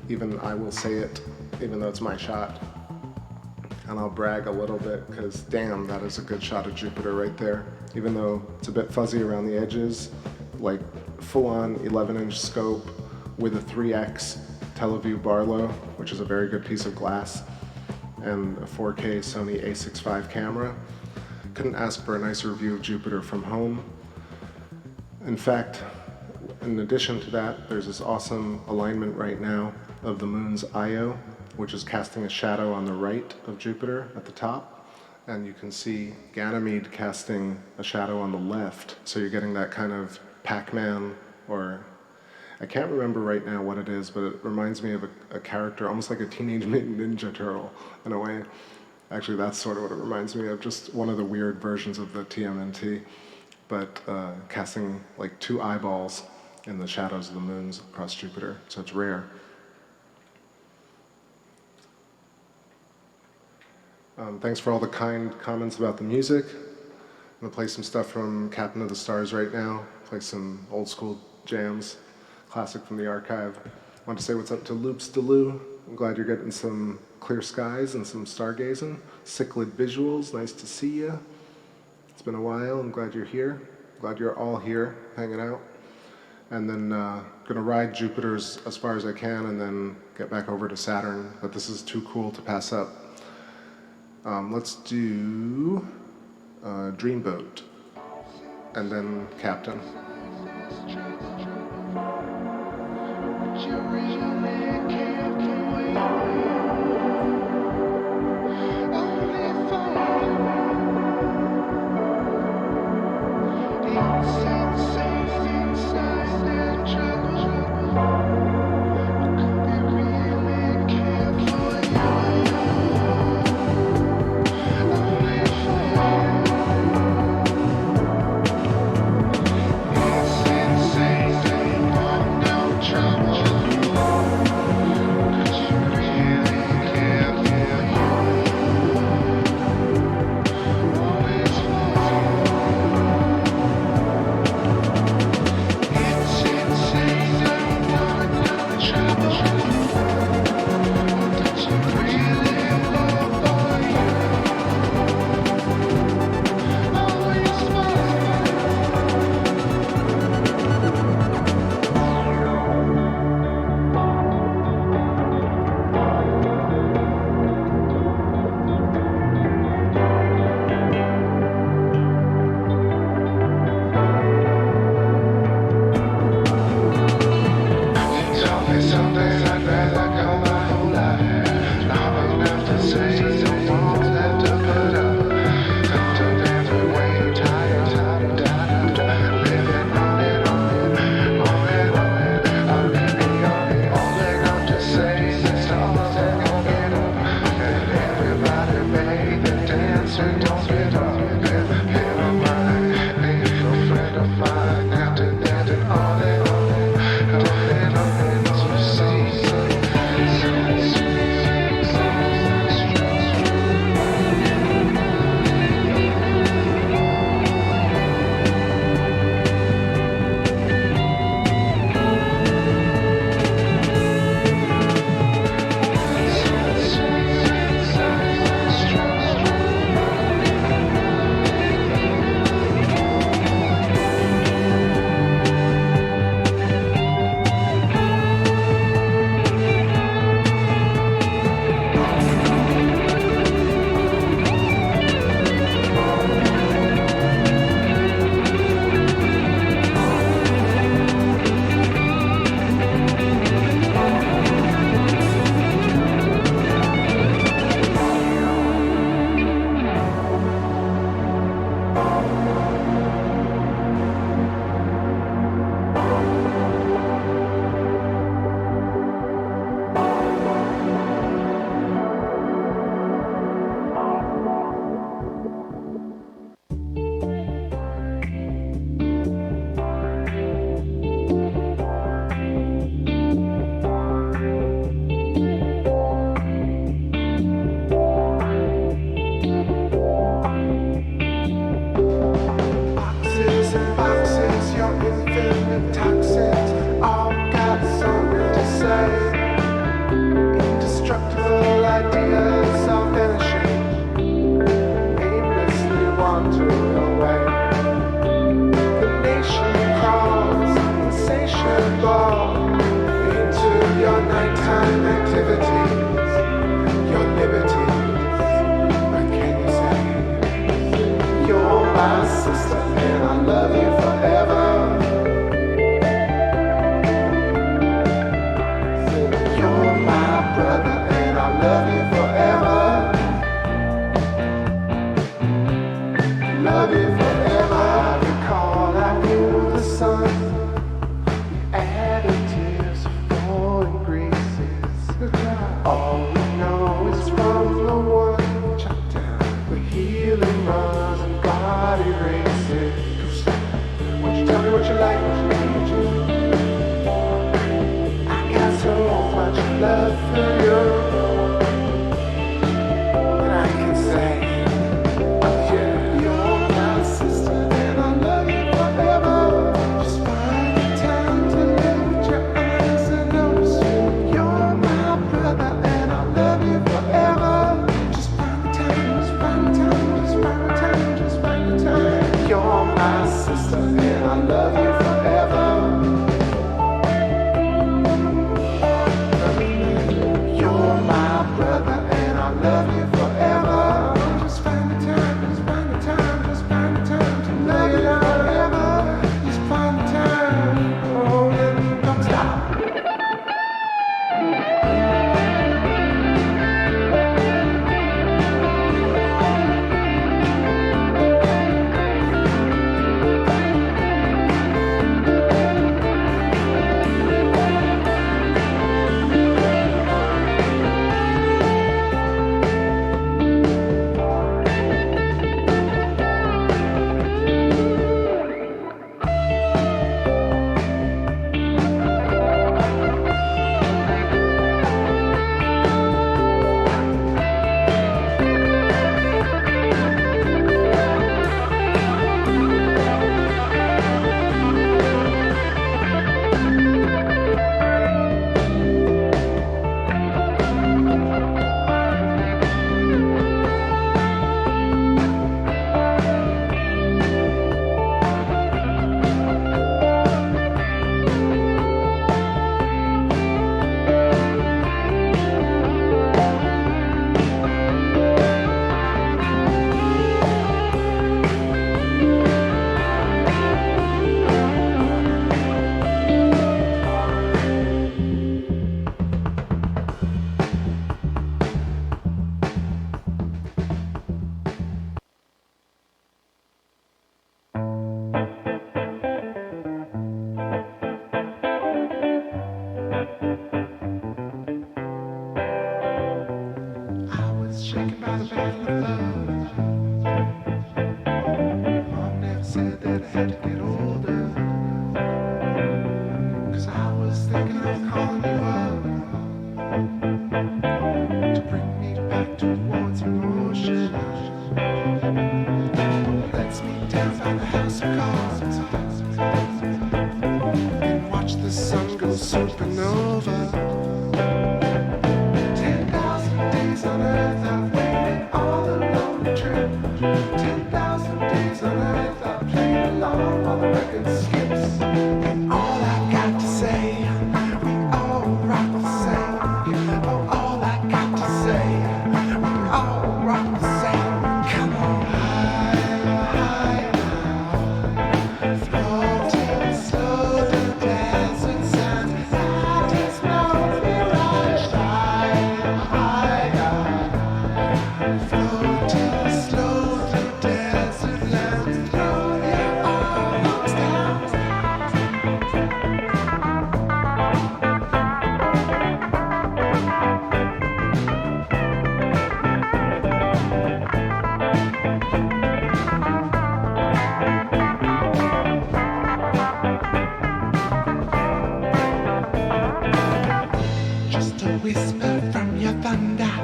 even I will say it, even though it's my shot. And I'll brag a little bit, because damn, that is a good shot of Jupiter right there. Even though it's a bit fuzzy around the edges, like full-on 11-inch scope with a 3x Televue Barlow, which is a very good piece of glass, and a 4K Sony a6.5 camera. Couldn't ask for a nicer view of Jupiter from home. In fact, in addition to that, there's this awesome alignment right now of the moon's Io, which is casting a shadow on the right of Jupiter at the top. And you can see Ganymede casting a shadow on the left. So you're getting that kind of Pac-Man, or I can't remember right now what it is, but it reminds me of a character, almost like a Teenage Mutant Ninja Turtle in a way. Actually, that's sort of what it reminds me of, just one of the weird versions of the TMNT, but casting like 2 eyeballs in the shadows of the moons across Jupiter, so it's rare. Thanks for all the kind comments about the music. I'm gonna play some stuff from Captain of the Stars right now, play some old school jams, classic from the archive. I want to say what's up to Loops Deloo. I'm glad you're getting some clear skies and some stargazing. Cichlid visuals, nice to see you. It's been a while, I'm glad you're here. Glad you're all here, hanging out. And then gonna ride Jupiter as far as I can and then get back over to Saturn, but this is too cool to pass up. Let's do Dreamboat, and then Captain. Insane. All we know is from the one chapter where healing runs and body races. Won't you tell me what you like, what you need, what you need? I got so much love for you. And I can say, yeah, you're my sister and I love you forever. Just find the time to lift your eyes and notice you. You're my brother and I love you forever. Just find the time, just find the time, just find the time, just find the time. You're my sister and I love you forever. You're my brother and I love you forever. Just find the time, just find the time, just find the time to love you forever. Just find the time. Oh, then don't stop. I was shaken by the battle of love. Mom never said that I had to get older. 'Cause I was thinking of calling you up to bring me back towards emotion. Let's meet down by the house of cards and watch the sun go supernova. 10,000 days on earth I've waited all alone the trip. 10,000 days on earth I've played along while the record skips. And all I've got to say, we all rock the same. Oh, all I got to say, we all rock the same. Come on, high, floating slow the desert sands. I just know mirage, higher, floating slow the desert lands. Throw your arms down. Just a whisper from your thunder,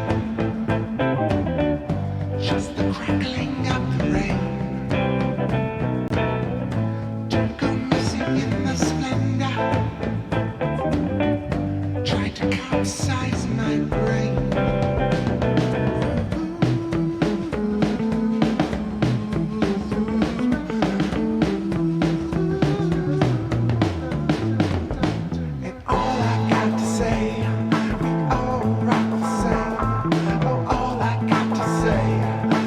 just the crackling of the rain. Don't go missing in the splendor. Try to capsize my brain. And all I've got to say, we all rock the same. Oh, all I got to say, we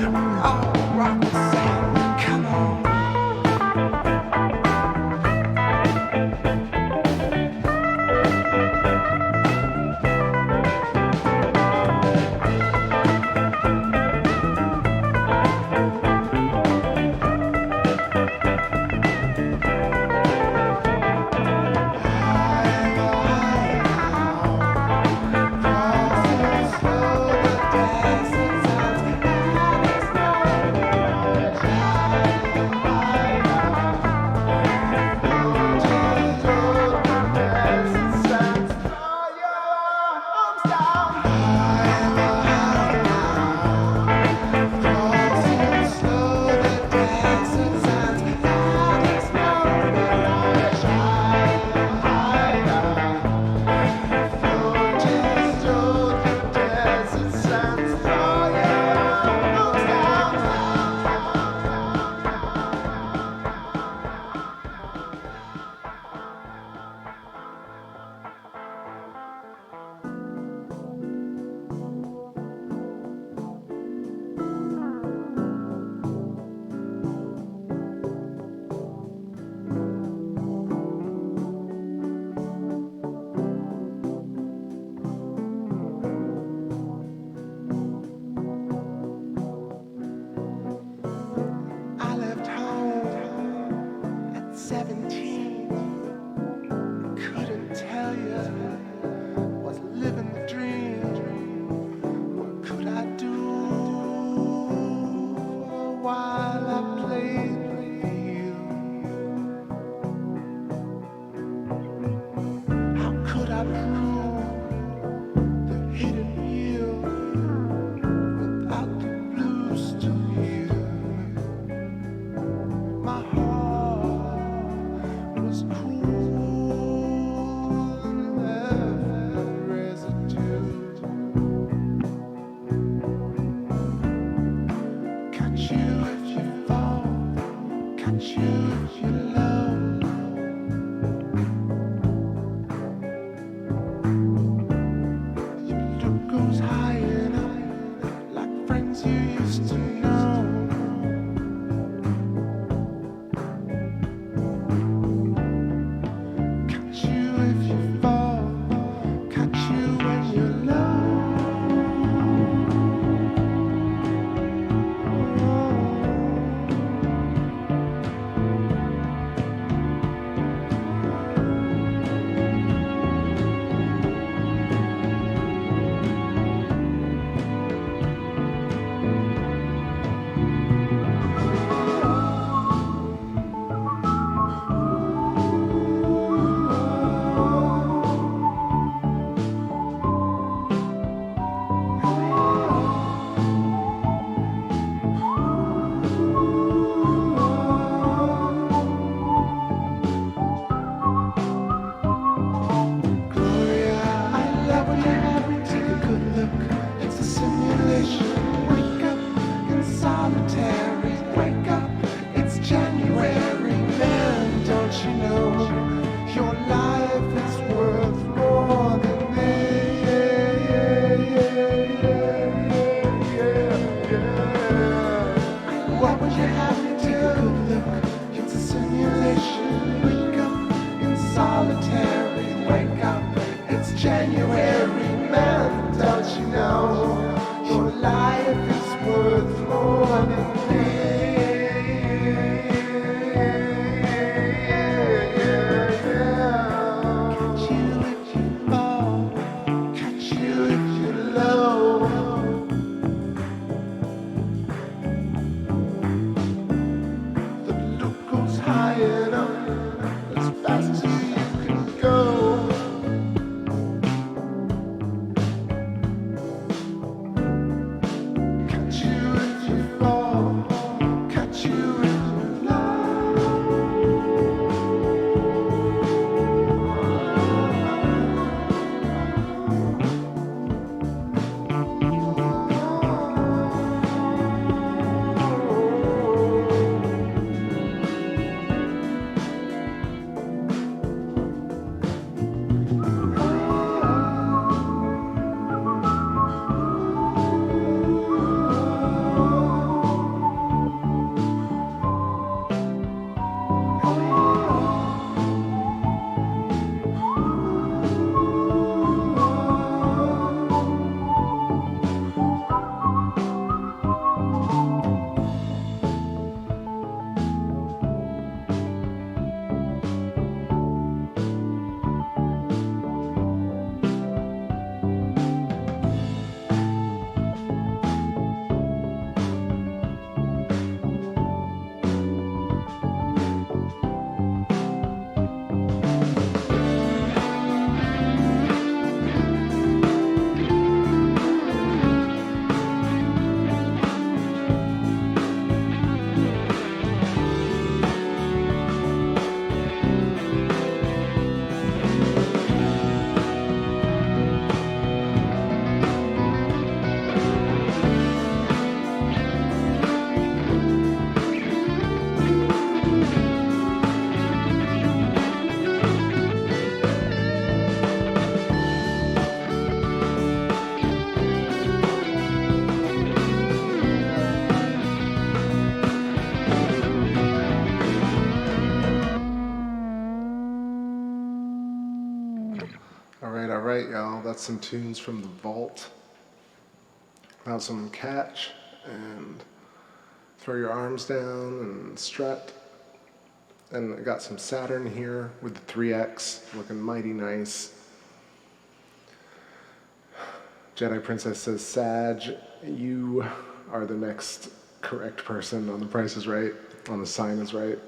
all rock the same. Come on. goes high and up, like friends you used to know. Catch you if you fall, catch you when you're low. All right, y'all. That's some tunes from the vault. Have some catch and throw your arms down and strut. And I got some Saturn here with the 3X, looking mighty nice. Jedi Princess says, Sag, you are the next correct person on The Price is Right, on The Sign is Right.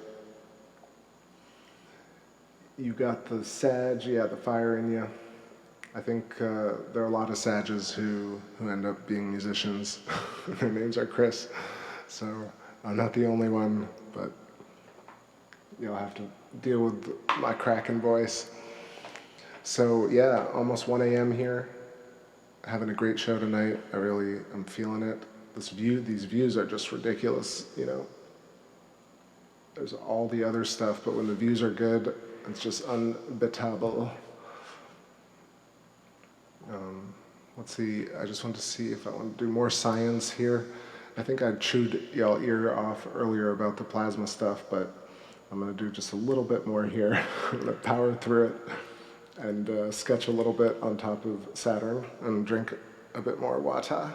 You got the Sag, yeah, the fire in you. I think there are a lot of Sages who end up being musicians. Their names are Chris, so I'm not the only one, but you'll have to deal with my cracking voice. So yeah, almost 1 a.m. here. Having a great show tonight. I really am feeling it. These views are just ridiculous, you know. There's all the other stuff, but when the views are good, it's just unbeatable. let's see, I just want to see if I want to do more science here. I think I chewed y'all ear off earlier about the plasma stuff, but I'm going to do just a little bit more here. I'm going to power through it and sketch a little bit on top of Saturn and drink a bit more water.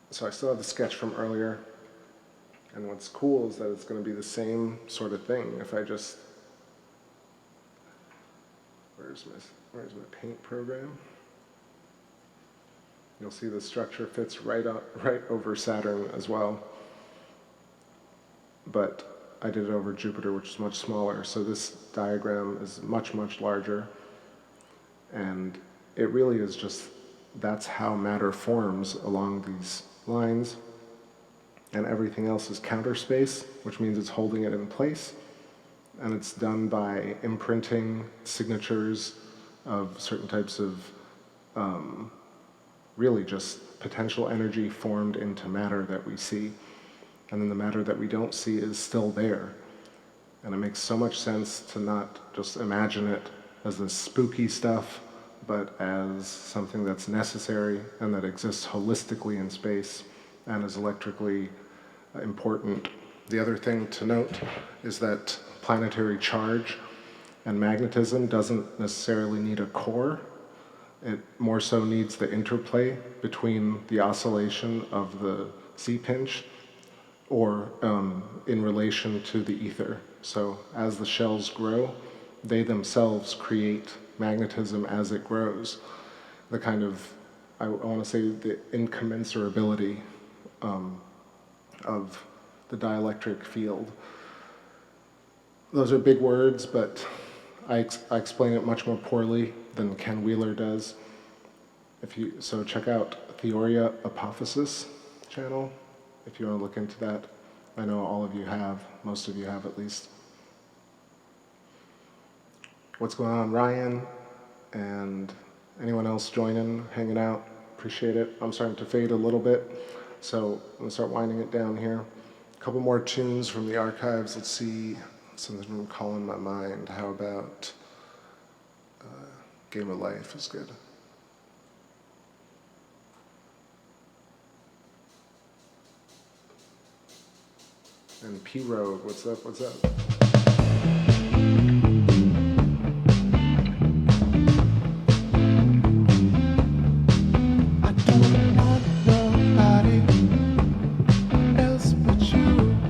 So I still have the sketch from earlier, and what's cool is that it's going to be the same sort of thing if I just... Where's my paint program? You'll see the structure fits right over Saturn as well. But I did it over Jupiter, which is much smaller. So this diagram is much, much larger. And it really is just, that's how matter forms along these lines. And everything else is counter space, which means it's holding it in place. And it's done by imprinting signatures of certain types of really just potential energy formed into matter that we see. And then the matter that we don't see is still there. And it makes so much sense to not just imagine it as this spooky stuff, but as something that's necessary and that exists holistically in space and is electrically important. The other thing to note is that planetary charge and magnetism doesn't necessarily need a core. It more so needs the interplay between the oscillation of the Z-pinch or in relation to the ether. So as the shells grow, they themselves create magnetism as it grows. The kind of, I want to say, the incommensurability of the dielectric field. Those are big words, but I explain it much more poorly than Ken Wheeler does. So check out Theoria Apophysis channel if you want to look into that. I know all of you have, most of you have at least. What's going on, Ryan? And anyone else joining, hanging out? Appreciate it. I'm starting to fade a little bit, so I'm gonna start winding it down here. A couple more tunes from the archives. Let's see, something from calling my mind. How about Game of Life is good. And P-Road, what's up, what's up? Else but you.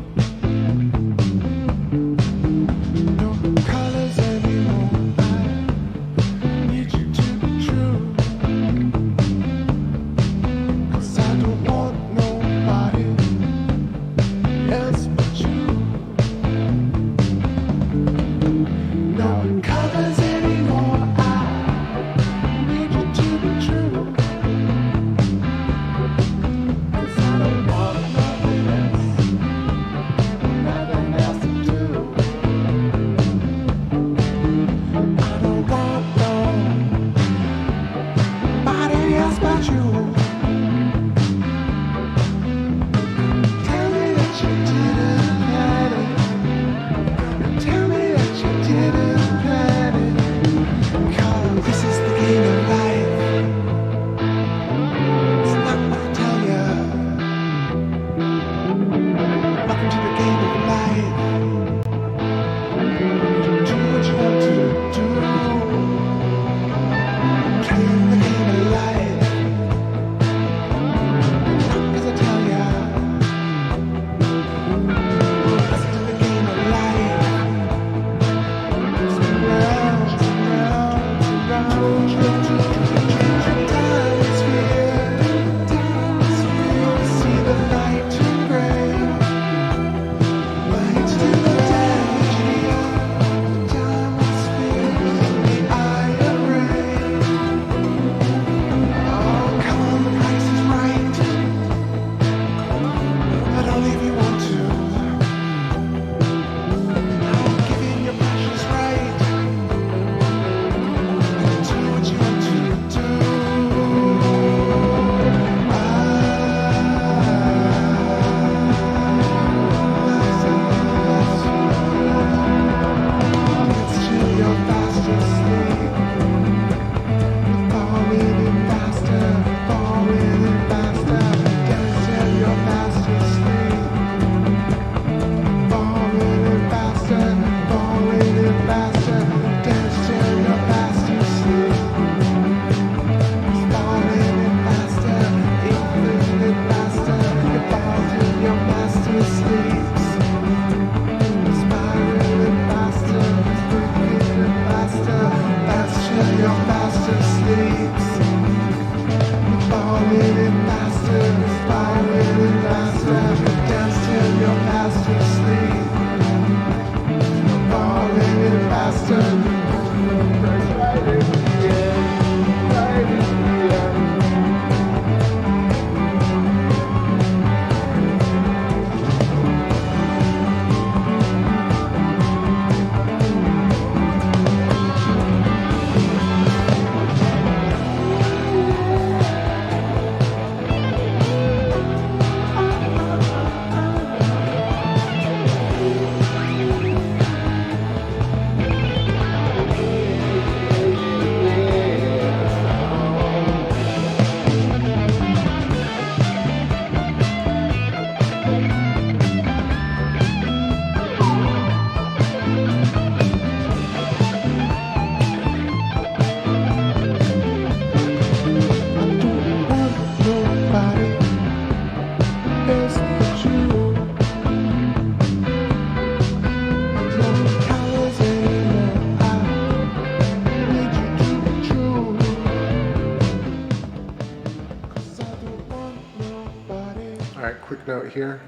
Quick note here,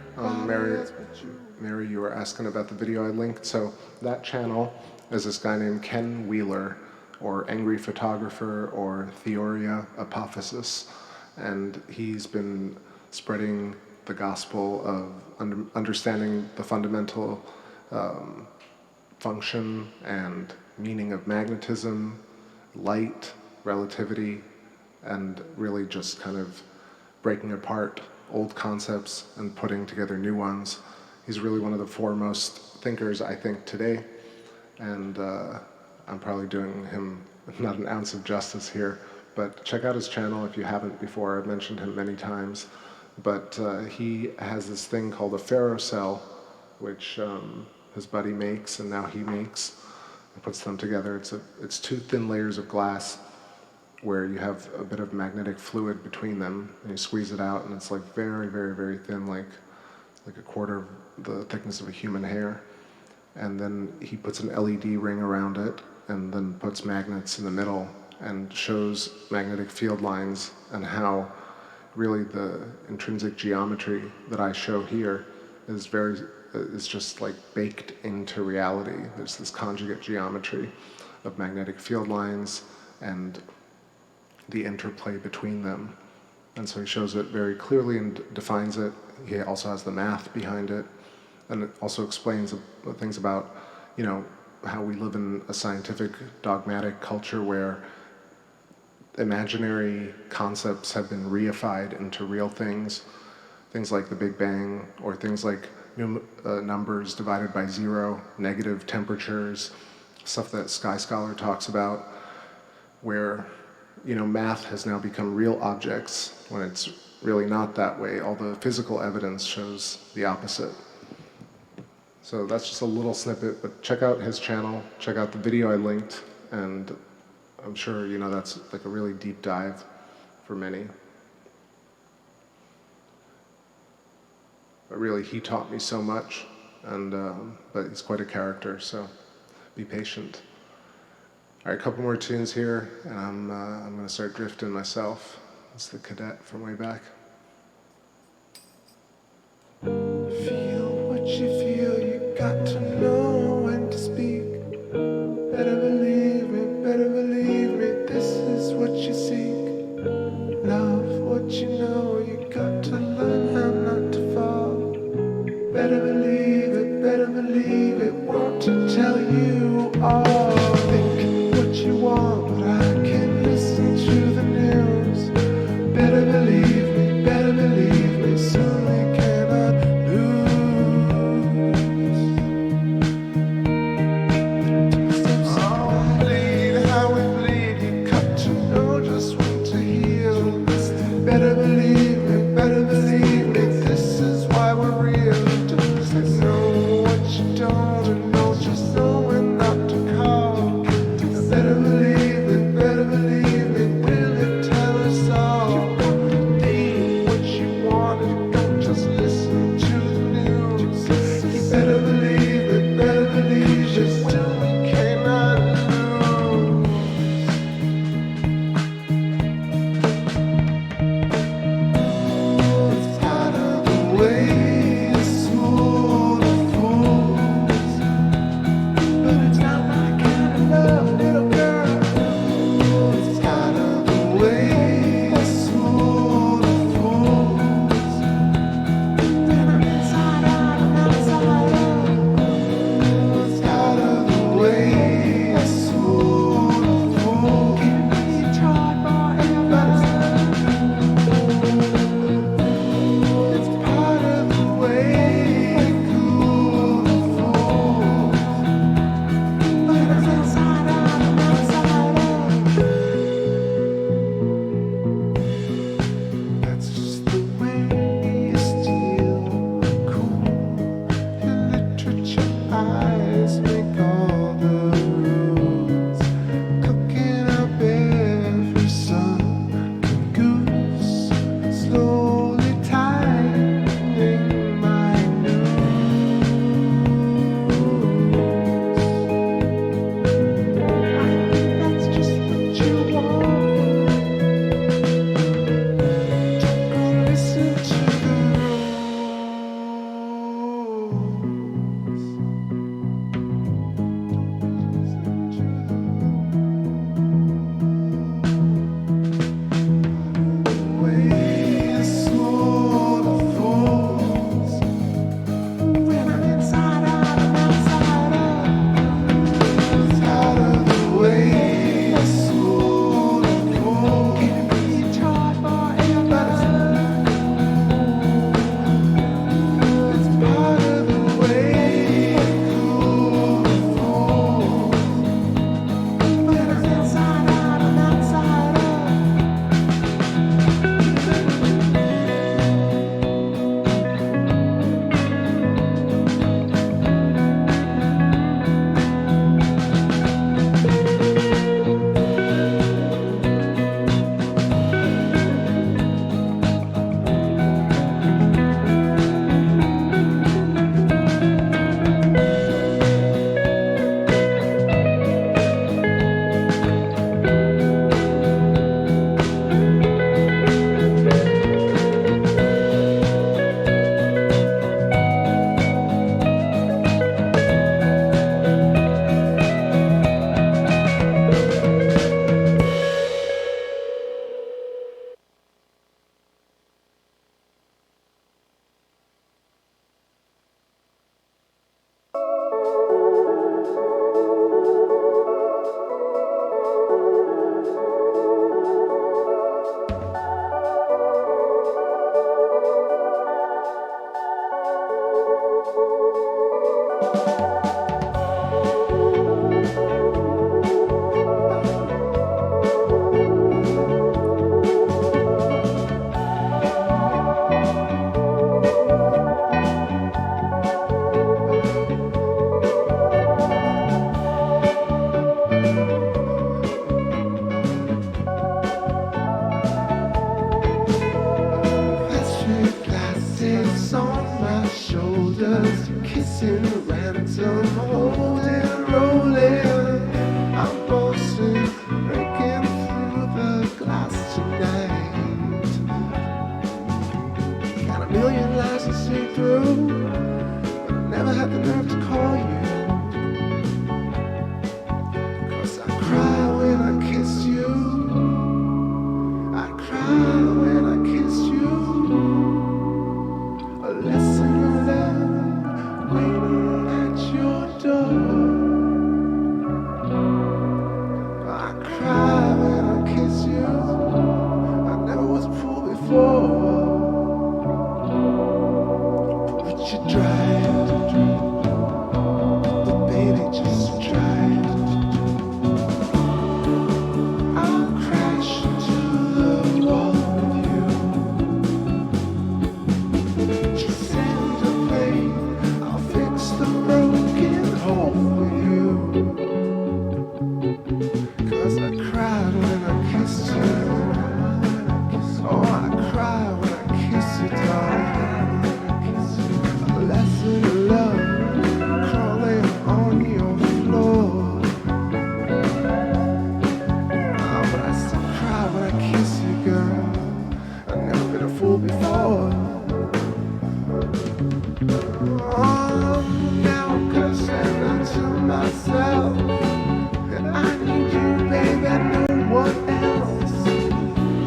Mary, you were asking about the video I linked. So that channel is this guy named Ken Wheeler, or Angry Photographer, or Theoria Apophysis, and he's been spreading the gospel of understanding the fundamental function and meaning of magnetism, light, relativity, and really just kind of breaking apart old concepts and putting together new ones. He's really one of the foremost thinkers, I think, today, and I'm probably doing him not an ounce of justice here, but check out his channel if you haven't before. I've mentioned him many times, but he has this thing called a ferrocell, which his buddy makes, and now he makes, and puts them together. It's two thin layers of glass where you have a bit of magnetic fluid between them, and you squeeze it out, and it's like very, very, very thin, like a quarter of the thickness of a human hair. And then he puts an LED ring around it, and then puts magnets in the middle, and shows magnetic field lines, and how really the intrinsic geometry that I show here is just like baked into reality. There's this conjugate geometry of magnetic field lines and the interplay between them. And so he shows it very clearly and defines it. He also has the math behind it, and it also explains things about, you know, how we live in a scientific, dogmatic culture where imaginary concepts have been reified into real things like the Big Bang, or things like numbers divided by zero, negative temperatures, stuff that Sky Scholar talks about, where, you know, math has now become real objects when it's really not that way. All the physical evidence shows the opposite. So that's just a little snippet, but check out his channel, check out the video I linked, and I'm sure, you know, that's like a really deep dive for many. But really, he taught me so much, and but he's quite a character, so be patient. All right, a couple more tunes here, and I'm going to start drifting myself. It's the Cadet from way back. Feel what you feel, you got to know when to speak. Better believe me, this is what you seek. Love what you know, you got to learn how not to fall. Better believe it, want to tell you all. Think what you want, but I can listen to the news. Better believe me, soon we cannot lose. Oh, bleed, how we bleed, you got to know just when to heal. Better believe me, this is why we're real. Don't know what you don't know, just know I'm holding, rolling, I'm boasting, breaking through the glass tonight. Got a million lies to see through, but I never had the nerve to call you. 'Cause I cry when I kiss you. I cry when I kiss you. A lesson learned waiting at your door. I cry when I kiss you. I never was a fool before. But you tried, but baby, just try. I'll crash into the wall with you. Just send a plane, I'll fix the broken hole with you. 'Cause I cried when I kissed you. Oh, I cry when I kiss you, darling. A lesson of love crawling on your floor. Oh, but I still cry when I kiss you, girl. I've never been a fool before. Oh, now I'm cursing unto myself that I need you, baby, no one else.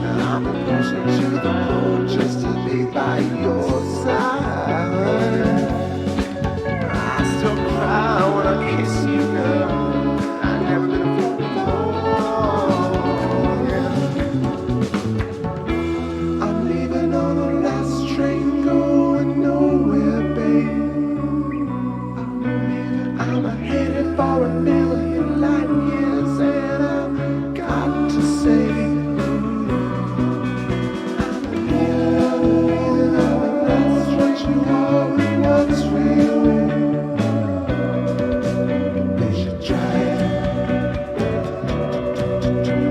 And I'm pushing to the moon just to be by your side. I still cry when I kiss you, girl. I've never been a fool before. Yeah. I'm leaving on the last train going nowhere, babe. I'm headed for a million light years, and I've got to say, I'm leaving on the last train you are and what's real. They should try it.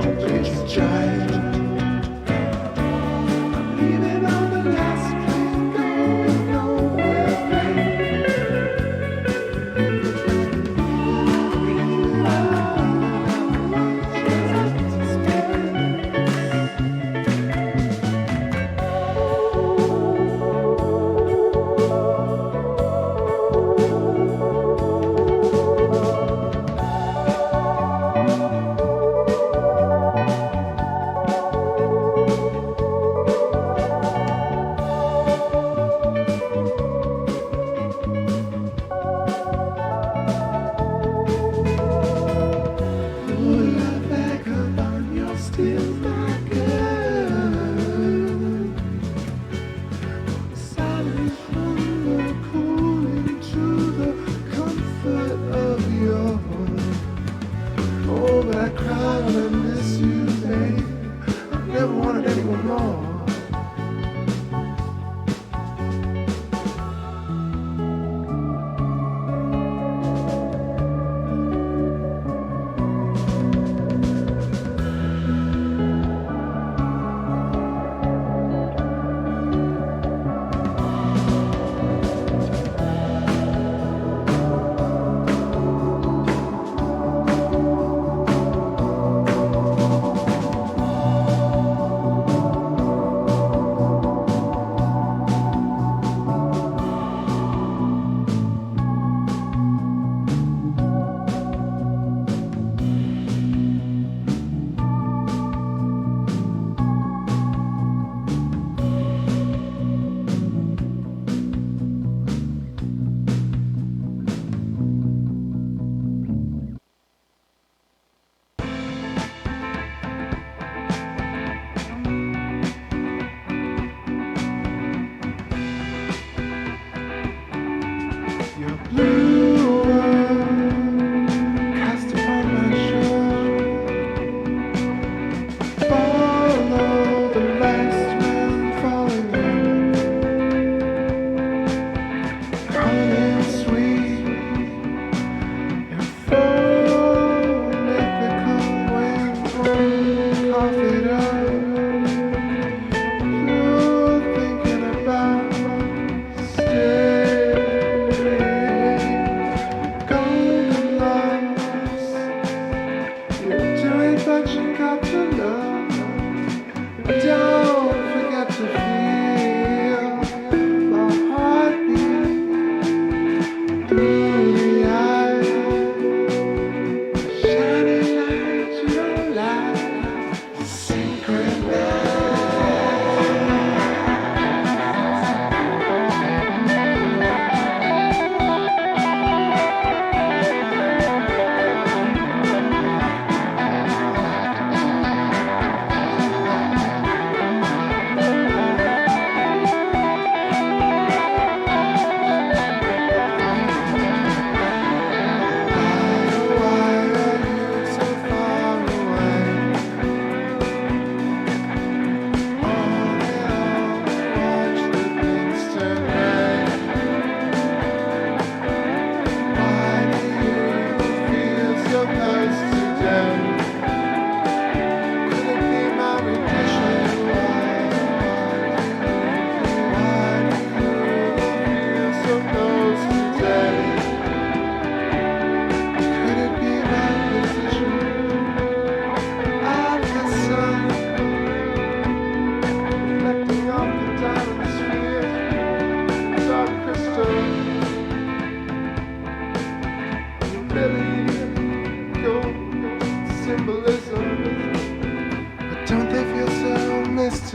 Oh, they should try it. I'm leaving on the last train going nowhere, babe.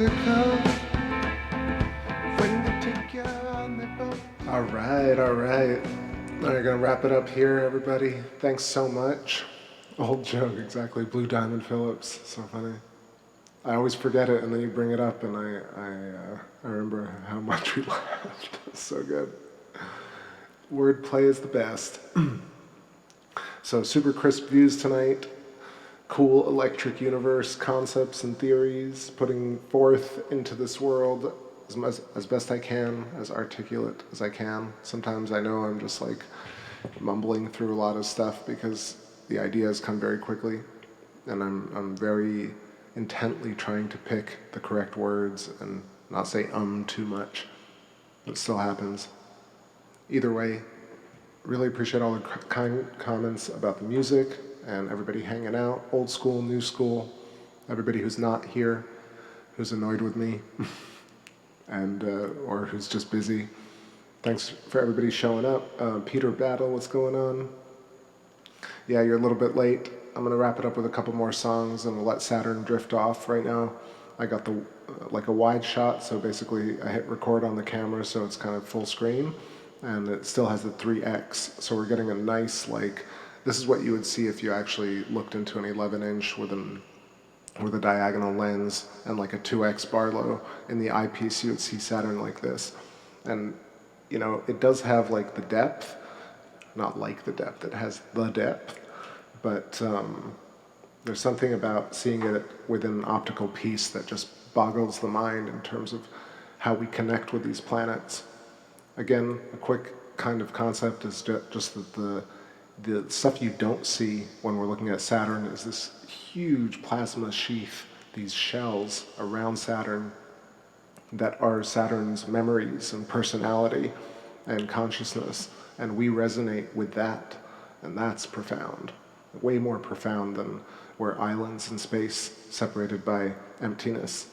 to come when they take you on their boat. All right. All right, gonna wrap it up here, everybody. Thanks so much. Old joke, exactly. Blue Diamond Phillips. So funny. I always forget it, and then you bring it up, and I remember how much we laughed. It's so good. Wordplay is the best. So super crisp views tonight. Cool electric universe concepts and theories, putting forth into this world as best I can, as articulate as I can. Sometimes I know I'm just like mumbling through a lot of stuff because the ideas come very quickly, and I'm very intently trying to pick the correct words and not say too much. It still happens. Either way, really appreciate all the kind comments about the music and everybody hanging out, old school, new school, everybody who's not here, who's annoyed with me, and or who's just busy. Thanks for everybody showing up. Peter Battle, what's going on? Yeah, you're a little bit late. I'm gonna wrap it up with a couple more songs and we'll let Saturn drift off right now. I got the like a wide shot, so basically I hit record on the camera so it's kind of full screen, and it still has the 3x, so we're getting a nice, like, this is what you would see if you actually looked into an 11-inch with a diagonal lens and like a 2x Barlow. In the eyepiece you would see Saturn like this, and you know, it does have like the depth, not like the depth, it has the depth, but there's something about seeing it within an optical piece that just boggles the mind in terms of how we connect with these planets. Again, a quick kind of concept is just that the stuff you don't see when we're looking at Saturn is this huge plasma sheath, these shells around Saturn that are Saturn's memories and personality and consciousness, and we resonate with that, and that's profound, way more profound than we're islands in space separated by emptiness.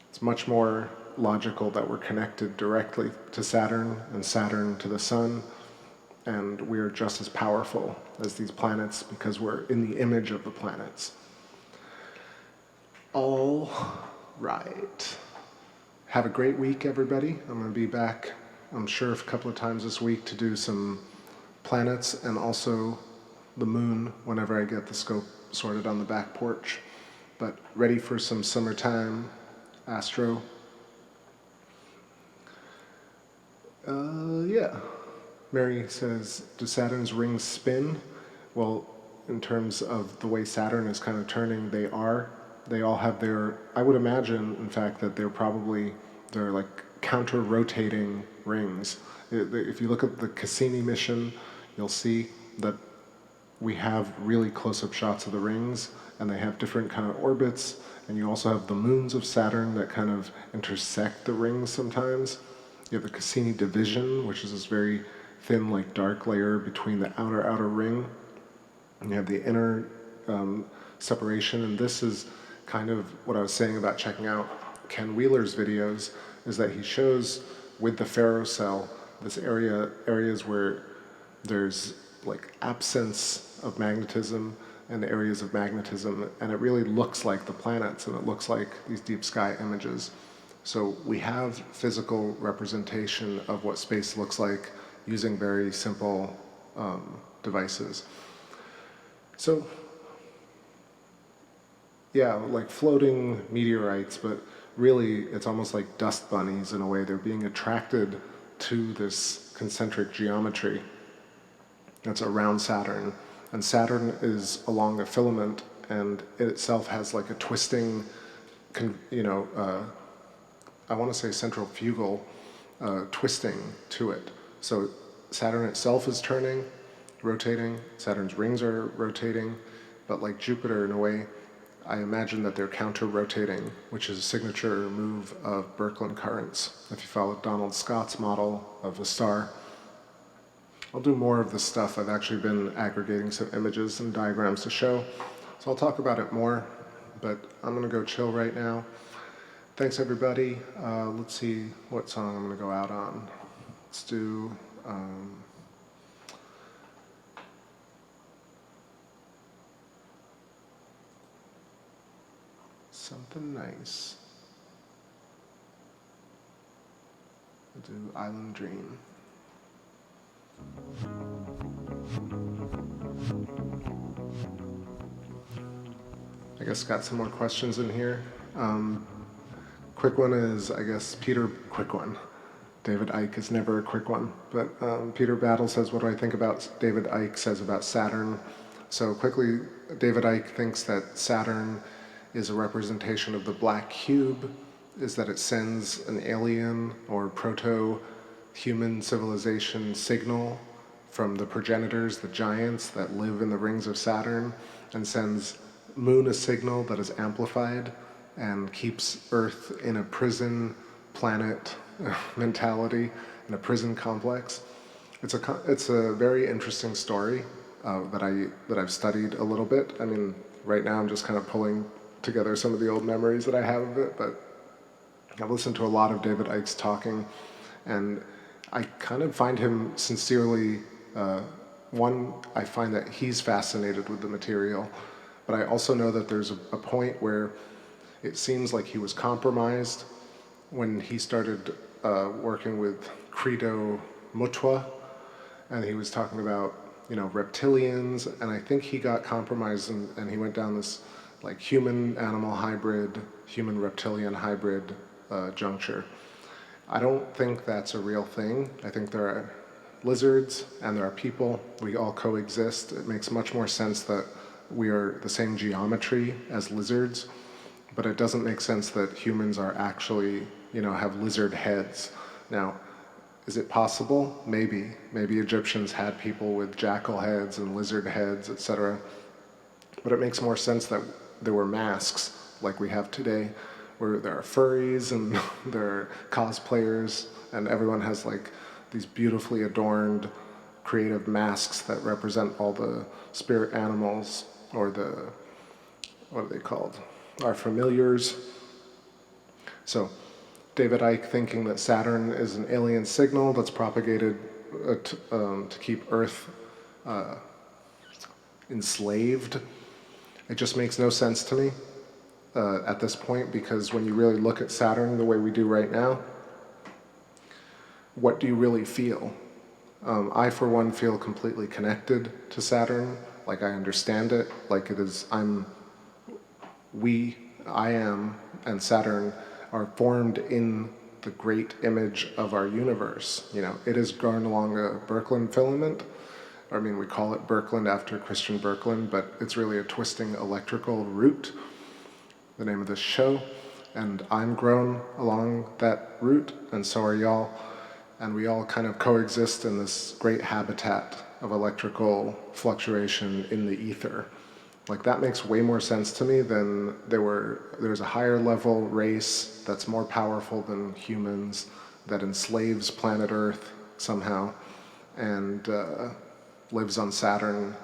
It's much more logical that we're connected directly to Saturn and Saturn to the sun, and we're just as powerful as these planets because we're in the image of the planets. All right. Have a great week, everybody. I'm going to be back, I'm sure, a couple of times this week to do some planets and also the moon whenever I get the scope sorted on the back porch. But ready for some summertime astro. Yeah. Mary says, do Saturn's rings spin? Well, in terms of the way Saturn is kind of turning, they are. They all have their, I would imagine, in fact, that they're like counter-rotating rings. If you look at the Cassini mission, you'll see that we have really close-up shots of the rings, and they have different kind of orbits, and you also have the moons of Saturn that kind of intersect the rings sometimes. You have the Cassini division, which is this very thin, like dark layer between the outer ring, and you have the inner separation, and this is kind of what I was saying about checking out Ken Wheeler's videos, is that he shows with the ferrocell this areas where there's like absence of magnetism and areas of magnetism, and it really looks like the planets, and it looks like these deep sky images. So we have physical representation of what space looks like using very simple devices. So yeah, like floating meteorites, but really it's almost like dust bunnies in a way. They're being attracted to this concentric geometry that's around Saturn. And Saturn is along a filament, and it itself has like a twisting, I want to say centrifugal twisting to it. So Saturn itself is turning, rotating, Saturn's rings are rotating, but like Jupiter in a way, I imagine that they're counter-rotating, which is a signature move of Birkeland currents. If you follow Donald Scott's model of a star, I'll do more of this stuff. I've actually been aggregating some images and diagrams to show, so I'll talk about it more, but I'm gonna go chill right now. Thanks everybody. Let's see what song I'm gonna go out on. Let's do, something nice. do Island Dream. I guess got some more questions in here. Quick one is, I guess, quick one. David Icke is never a quick one. But Peter Battle says, what do I think about David Icke says about Saturn? So quickly, David Icke thinks that Saturn is a representation of the black cube, is that it sends an alien or proto-human civilization signal from the progenitors, the giants that live in the rings of Saturn, and sends Moon a signal that is amplified and keeps Earth in a prison planet mentality, in a prison complex. It's a very interesting story that I've studied a little bit. I mean, right now I'm just kind of pulling together some of the old memories that I have of it, but I've listened to a lot of David Icke's talking, and I kind of find him sincerely, I find that he's fascinated with the material, but I also know that there's a point where it seems like he was compromised when he started working with Credo Mutwa, and he was talking about, reptilians, and I think he got compromised and he went down this like human-animal hybrid, human-reptilian hybrid juncture. I don't think that's a real thing. I think there are lizards and there are people. We all coexist. It makes much more sense that we are the same geometry as lizards, but it doesn't make sense that humans are actually, have lizard heads. Now, is it possible? Maybe. Maybe Egyptians had people with jackal heads and lizard heads, etc. But it makes more sense that there were masks like we have today, where there are furries and there are cosplayers, and everyone has like these beautifully adorned creative masks that represent all the spirit animals, or what are they called? Our familiars. So David Icke thinking that Saturn is an alien signal that's propagated to keep Earth enslaved. It just makes no sense to me at this point, because when you really look at Saturn the way we do right now, what do you really feel? I, for one, feel completely connected to Saturn. Like, I understand it. Like, it is, I am, and Saturn are formed in the great image of our universe. It is going along a Birkeland filament. I mean, we call it Birkeland after Christian Birkeland, but it's really a twisting electrical route, the name of this show. And I'm grown along that route, and so are y'all. And we all kind of coexist in this great habitat of electrical fluctuation in the ether. Like, that makes way more sense to me than there's a higher level race that's more powerful than humans, that enslaves planet Earth somehow, and lives on Saturn.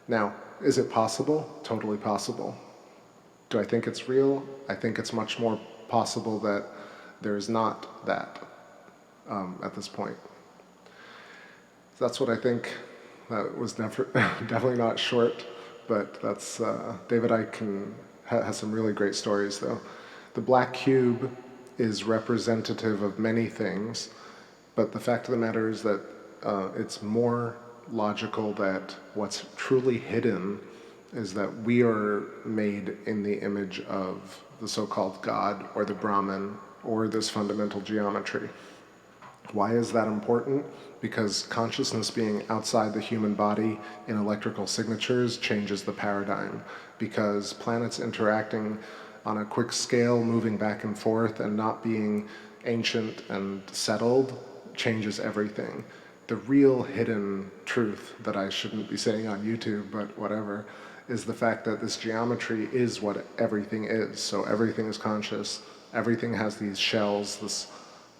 Now, is it possible? Totally possible. Do I think it's real? I think it's much more possible that there is not that at this point. That's what I think. That was definitely not short, but that's David Icke has some really great stories, though. The black cube is representative of many things, but the fact of the matter is that it's more logical that what's truly hidden is that we are made in the image of the so-called God, or the Brahman, or this fundamental geometry. Why is that important? Because consciousness being outside the human body in electrical signatures changes the paradigm. Because planets interacting on a quick scale, moving back and forth, and not being ancient and settled, changes everything. The real hidden truth that I shouldn't be saying on YouTube, but whatever, is the fact that this geometry is what everything is. So everything is conscious. Everything has these shells, this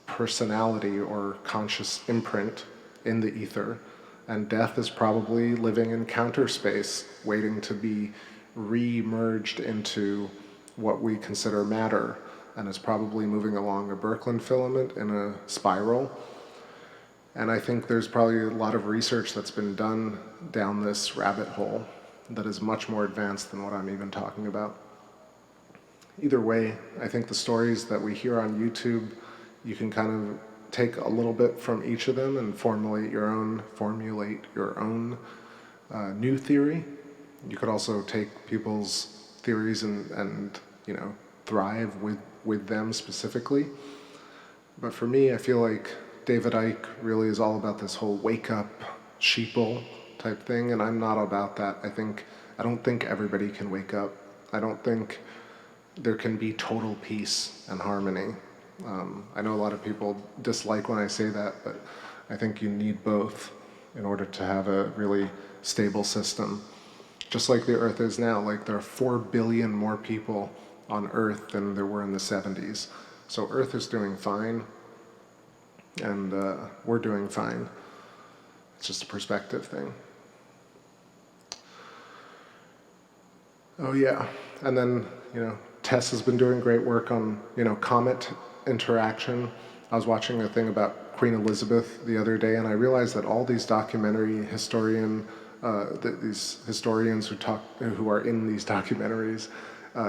personality or conscious imprint in the ether, and death is probably living in counter space, waiting to be re-merged into what we consider matter, and is probably moving along a Birkeland filament in a spiral. And I think there's probably a lot of research that's been done down this rabbit hole that is much more advanced than what I'm even talking about. Either way, I think the stories that we hear on YouTube, you can kind of take a little bit from each of them and formulate your own new theory. You could also take people's theories and you know, thrive with them specifically. But for me, I feel like David Icke really is all about this whole wake up sheeple type thing, and I'm not about that. I don't think everybody can wake up. I don't think there can be total peace and harmony. I know a lot of people dislike when I say that, but I think you need both in order to have a really stable system. Just like the Earth is now, like there are 4 billion more people on Earth than there were in the 70s. So Earth is doing fine, and we're doing fine. It's just a perspective thing. Oh yeah, and then, you know, Tess has been doing great work on, you know, comet interaction. I was watching a thing about Queen Elizabeth the other day, and I realized that all these these historians who are in these documentaries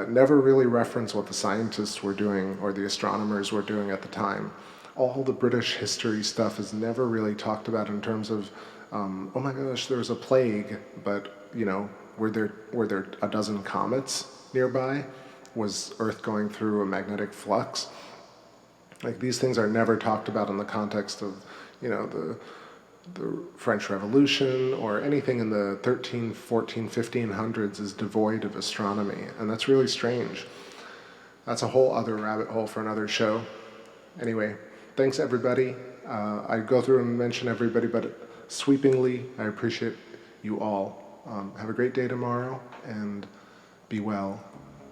never really reference what the scientists were doing or the astronomers were doing at the time. All the British history stuff is never really talked about in terms of, oh my gosh, there was a plague, but, you know, were there a dozen comets nearby? Was Earth going through a magnetic flux? Like, these things are never talked about in the context of, you know, the French Revolution or anything in the 13, 14, 1500s is devoid of astronomy, and that's really strange. That's a whole other rabbit hole for another show. Anyway, thanks everybody. I go through and mention everybody, but sweepingly, I appreciate you all. Have a great day tomorrow, and be well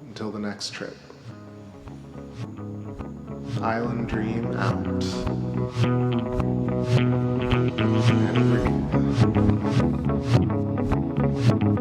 until the next trip. Island Dream out. And breathe.